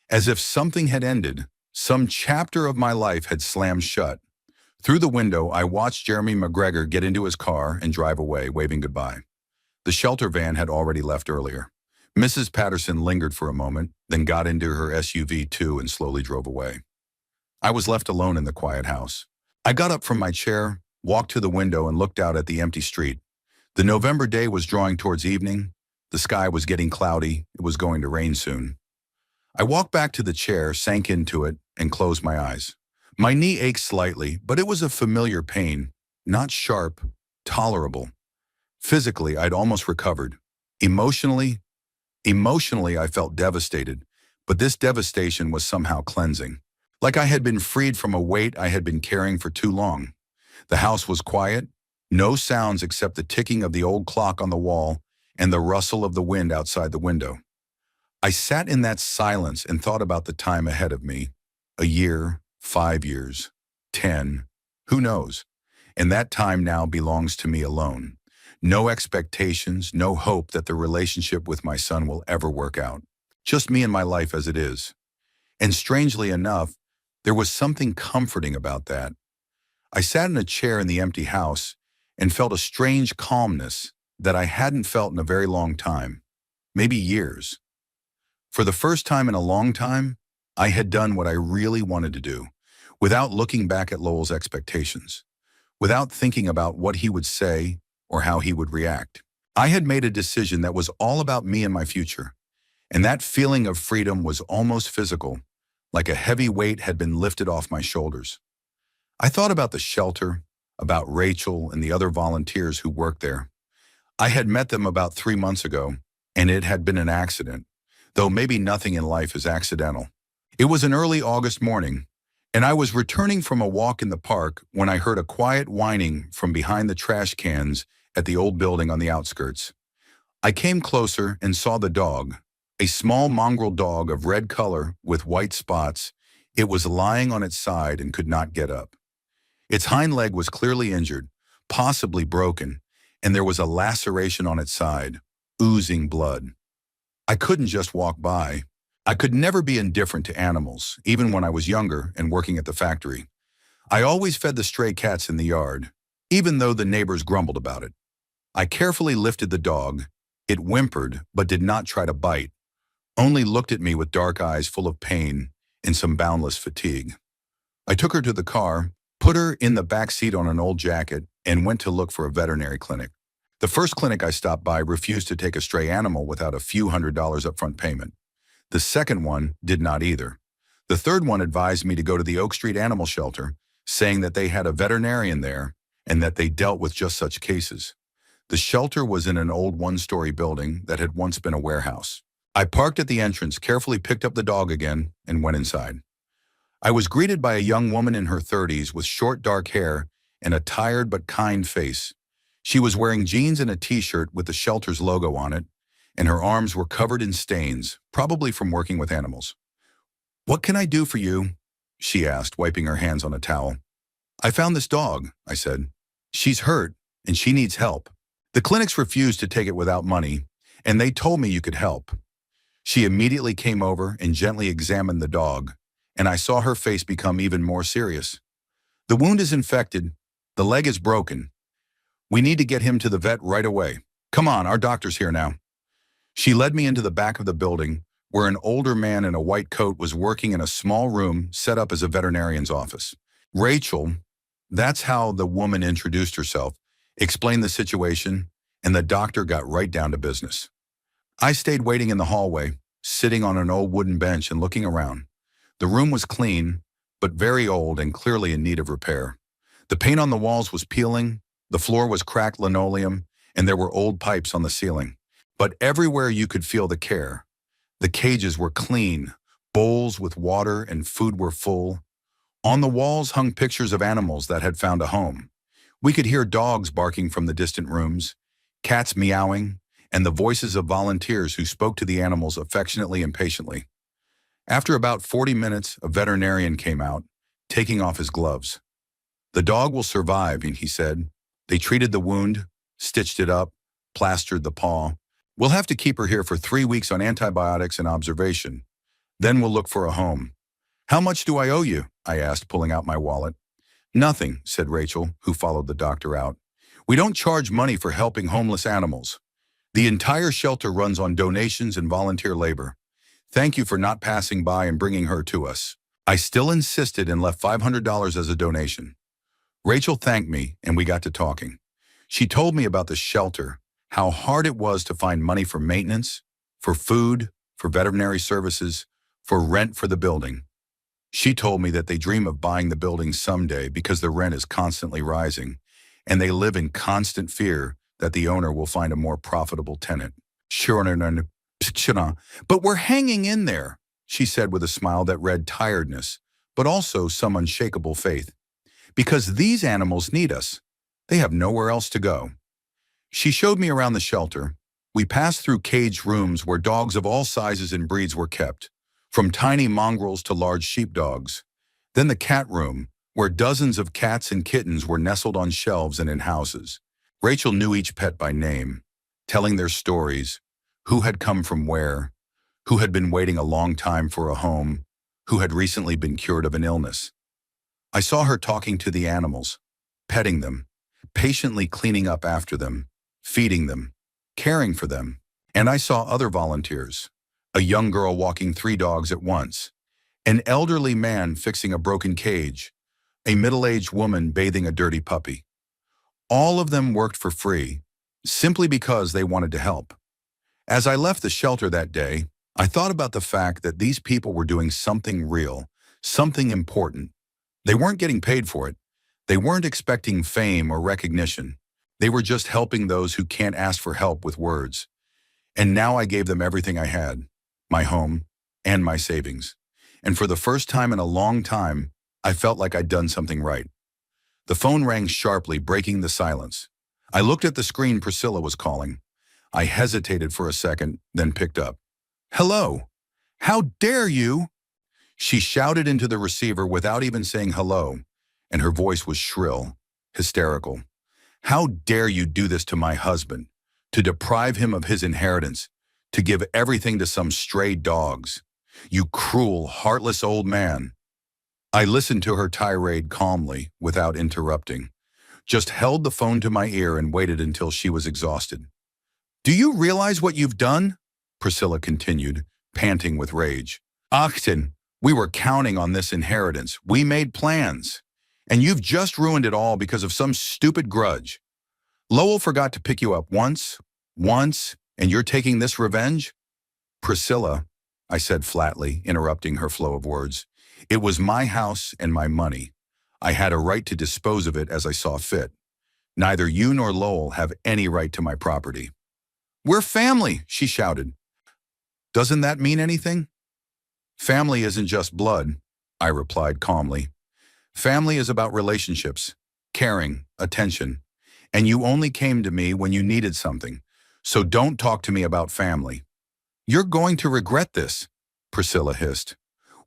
As if something had ended, some chapter of my life had slammed shut. Through the window, I watched Jeremy McGregor get into his car and drive away, waving goodbye. The shelter van had already left earlier. Mrs. Patterson lingered for a moment, then got into her SUV too and slowly drove away. I was left alone in the quiet house. I got up from my chair, walked to the window and looked out at the empty street. The November day was drawing towards evening. The sky was getting cloudy. It was going to rain soon. I walked back to the chair, sank into it, and closed my eyes. My knee ached slightly, but it was a familiar pain, not sharp, tolerable. Physically, I'd almost recovered. Emotionally, I felt devastated, but this devastation was somehow cleansing. Like I had been freed from a weight I had been carrying for too long. The house was quiet, no sounds except the ticking of the old clock on the wall and the rustle of the wind outside the window. I sat in that silence and thought about the time ahead of me. A year, 5 years, 10, who knows? And that time now belongs to me alone. No expectations, no hope that the relationship with my son will ever work out. Just me and my life as it is. And strangely enough, there was something comforting about that. I sat in a chair in the empty house and felt a strange calmness that I hadn't felt in a very long time, maybe years. For the first time in a long time, I had done what I really wanted to do, without looking back at Lowell's expectations, without thinking about what he would say or how he would react. I had made a decision that was all about me and my future, and that feeling of freedom was almost physical, like a heavy weight had been lifted off my shoulders. I thought about the shelter, about Rachel and the other volunteers who worked there. I had met them about 3 months ago, and it had been an accident, though maybe nothing in life is accidental. It was an early August morning, and I was returning from a walk in the park when I heard a quiet whining from behind the trash cans at the old building on the outskirts. I came closer and saw the dog, a small mongrel dog of red color with white spots. It was lying on its side and could not get up. Its hind leg was clearly injured, possibly broken, and there was a laceration on its side, oozing blood. I couldn't just walk by. I could never be indifferent to animals, even when I was younger and working at the factory. I always fed the stray cats in the yard, even though the neighbors grumbled about it. I carefully lifted the dog. It whimpered, but did not try to bite, only looked at me with dark eyes full of pain and some boundless fatigue. I took her to the car, put her in the back seat on an old jacket, and went to look for a veterinary clinic. The first clinic I stopped by refused to take a stray animal without a few $100s upfront payment. The second one did not either. The third one advised me to go to the Oak Street Animal Shelter, saying that they had a veterinarian there and that they dealt with just such cases. The shelter was in an old one-story building that had once been a warehouse. I parked at the entrance, carefully picked up the dog again, and went inside. I was greeted by a young woman in her 30s with short dark hair and a tired but kind face. She was wearing jeans and a t-shirt with the shelter's logo on it, and her arms were covered in stains, probably from working with animals. "What can I do for you?" she asked, wiping her hands on a towel. "I found this dog," I said. "She's hurt, and she needs help. The clinics refused to take it without money, and they told me you could help." She immediately came over and gently examined the dog, and I saw her face become even more serious. "The wound is infected. The leg is broken. We need to get him to the vet right away. Come on, our doctor's here now." She led me into the back of the building, where an older man in a white coat was working in a small room set up as a veterinarian's office. Rachel, that's how the woman introduced herself, explained the situation, and the doctor got right down to business. I stayed waiting in the hallway, sitting on an old wooden bench and looking around. The room was clean, but very old and clearly in need of repair. The paint on the walls was peeling, the floor was cracked linoleum, and there were old pipes on the ceiling. But everywhere you could feel the care. The cages were clean, bowls with water and food were full. On the walls hung pictures of animals that had found a home. We could hear dogs barking from the distant rooms, cats meowing, and the voices of volunteers who spoke to the animals affectionately and patiently. After about 40 minutes, a veterinarian came out, taking off his gloves. "The dog will survive," he said. "They treated the wound, stitched it up, plastered the paw. We'll have to keep her here for 3 weeks on antibiotics and observation. Then we'll look for a home." "How much do I owe you?" I asked, pulling out my wallet. "Nothing," said Rachel, who followed the doctor out. "We don't charge money for helping homeless animals. The entire shelter runs on donations and volunteer labor. Thank you for not passing by and bringing her to us." I still insisted and left $500 as a donation. Rachel thanked me, and we got to talking. She told me about the shelter, how hard it was to find money for maintenance, for food, for veterinary services, for rent for the building. She told me that they dream of buying the building someday because the rent is constantly rising, and they live in constant fear that the owner will find a more profitable tenant. Sure, but we're hanging in there, she said with a smile that read tiredness, but also some unshakable faith. Because these animals need us. They have nowhere else to go. She showed me around the shelter. We passed through caged rooms where dogs of all sizes and breeds were kept, from tiny mongrels to large sheepdogs. Then the cat room, where dozens of cats and kittens were nestled on shelves and in houses. Rachel knew each pet by name, telling their stories, who had come from where, who had been waiting a long time for a home, who had recently been cured of an illness. I saw her talking to the animals, petting them, patiently cleaning up after them, feeding them, caring for them. And I saw other volunteers, a young girl walking 3 dogs at once, an elderly man fixing a broken cage, a middle-aged woman bathing a dirty puppy. All of them worked for free, simply because they wanted to help. As I left the shelter that day, I thought about the fact that these people were doing something real, something important. They weren't getting paid for it. They weren't expecting fame or recognition. They were just helping those who can't ask for help with words. And now I gave them everything I had, my home and my savings. And for the first time in a long time, I felt like I'd done something right. The phone rang sharply, breaking the silence. I looked at the screen. Priscilla was calling. I hesitated for a second, then picked up. "Hello. How dare you?" She shouted into the receiver without even saying hello, and her voice was shrill, hysterical. "How dare you do this to my husband, to deprive him of his inheritance, to give everything to some stray dogs? You cruel, heartless old man." I listened to her tirade calmly, without interrupting, just held the phone to my ear and waited until she was exhausted. "Do you realize what you've done?" Priscilla continued, panting with rage. "Achton, we were counting on this inheritance. We made plans. And you've just ruined it all because of some stupid grudge. Lowell forgot to pick you up once, and you're taking this revenge?" "Priscilla," I said flatly, interrupting her flow of words, "it was my house and my money. I had a right to dispose of it as I saw fit. Neither you nor Lowell have any right to my property." "We're family," she shouted. "Doesn't that mean anything?" "Family isn't just blood," I replied calmly. "Family is about relationships, caring, attention. And you only came to me when you needed something. So don't talk to me about family." "You're going to regret this," Priscilla hissed.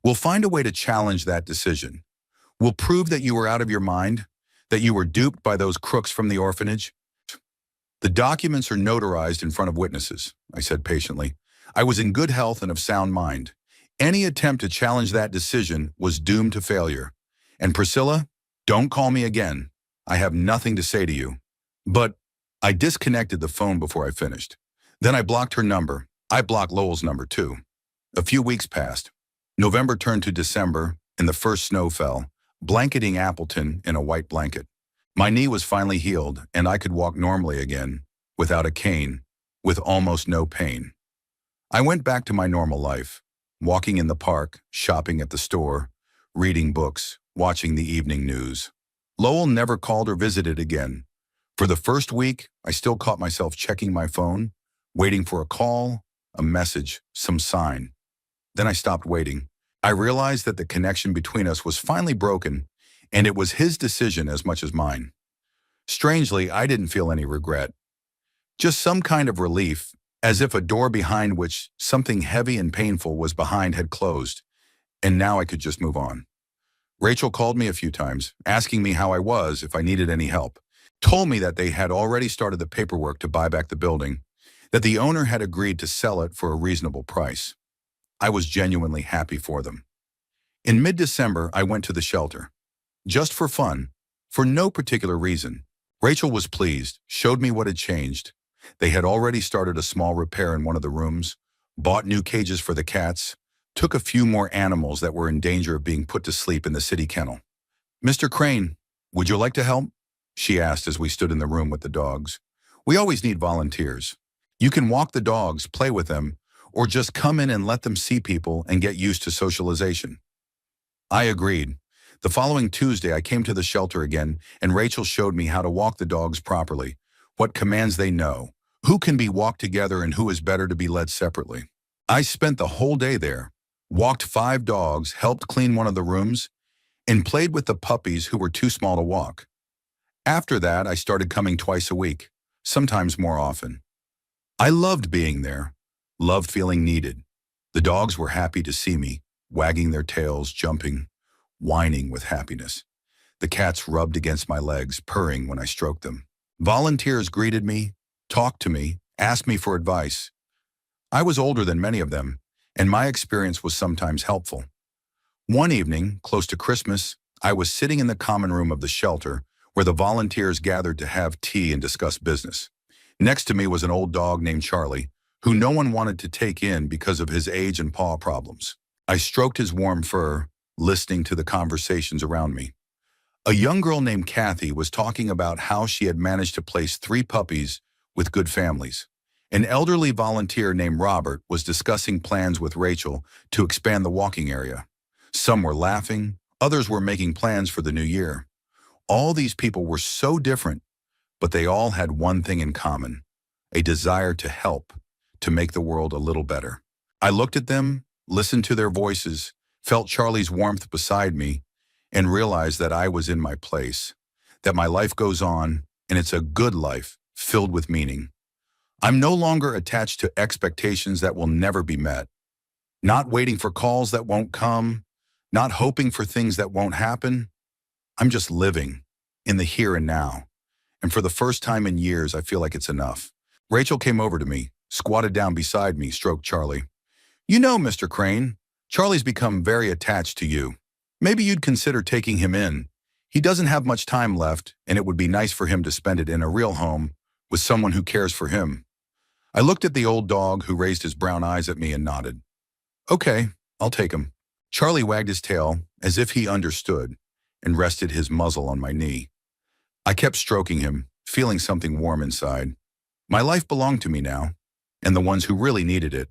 "We'll find a way to challenge that decision. We'll prove that you were out of your mind, that you were duped by those crooks from the orphanage." "The documents are notarized in front of witnesses," I said patiently. "I was in good health and of sound mind. Any attempt to challenge that decision was doomed to failure. And Priscilla, don't call me again. I have nothing to say to you." But I disconnected the phone before I finished. Then I blocked her number. I blocked Lowell's number too. A few weeks passed. November turned to December, and the first snow fell, blanketing Appleton in a white blanket. My knee was finally healed, and I could walk normally again, without a cane, with almost no pain. I went back to my normal life, walking in the park, shopping at the store, reading books, watching the evening news. Lowell never called or visited again. For the first week, I still caught myself checking my phone, waiting for a call, a message, some sign. Then I stopped waiting. I realized that the connection between us was finally broken, and it was his decision as much as mine. Strangely, I didn't feel any regret. Just some kind of relief, as if a door behind which something heavy and painful was behind had closed, and now I could just move on. Rachel called me a few times, asking me how I was, if I needed any help. Told me that they had already started the paperwork to buy back the building, that the owner had agreed to sell it for a reasonable price. I was genuinely happy for them. In mid-December, I went to the shelter. Just for fun, for no particular reason. Rachel was pleased, showed me what had changed. They had already started a small repair in one of the rooms, bought new cages for the cats, took a few more animals that were in danger of being put to sleep in the city kennel. "Mr. Crane, would you like to help?" she asked as we stood in the room with the dogs. We always need volunteers. You can walk the dogs, play with them, or just come in and let them see people and get used to socialization. I agreed. The following Tuesday, I came to the shelter again, and Rachel showed me how to walk the dogs properly, what commands they know, who can be walked together and who is better to be led separately. I spent the whole day there, walked 5 dogs, helped clean one of the rooms, and played with the puppies who were too small to walk. After that, I started coming twice a week, sometimes more often. I loved being there, loved feeling needed. The dogs were happy to see me, wagging their tails, jumping, whining with happiness. The cats rubbed against my legs, purring when I stroked them. Volunteers greeted me, talked to me, asked me for advice. I was older than many of them, and my experience was sometimes helpful. One evening, close to Christmas, I was sitting in the common room of the shelter where the volunteers gathered to have tea and discuss business. Next to me was an old dog named Charlie, who no one wanted to take in because of his age and paw problems. I stroked his warm fur, listening to the conversations around me. A young girl named Kathy was talking about how she had managed to place 3 puppies with good families. An elderly volunteer named Robert was discussing plans with Rachel to expand the walking area. Some were laughing, others were making plans for the new year. All these people were so different, but they all had one thing in common: a desire to help, to make the world a little better. I looked at them, listened to their voices, felt Charlie's warmth beside me, and realized that I was in my place, that my life goes on, and it's a good life filled with meaning. I'm no longer attached to expectations that will never be met, not waiting for calls that won't come, not hoping for things that won't happen. I'm just living in the here and now. And for the first time in years, I feel like it's enough. Rachel came over to me, squatted down beside me, stroked Charlie. You know, Mr. Crane, Charlie's become very attached to you. Maybe you'd consider taking him in. He doesn't have much time left, and it would be nice for him to spend it in a real home with someone who cares for him. I looked at the old dog, who raised his brown eyes at me and nodded. Okay, I'll take him. Charlie wagged his tail as if he understood and rested his muzzle on my knee. I kept stroking him, feeling something warm inside. My life belonged to me now, and the ones who really needed it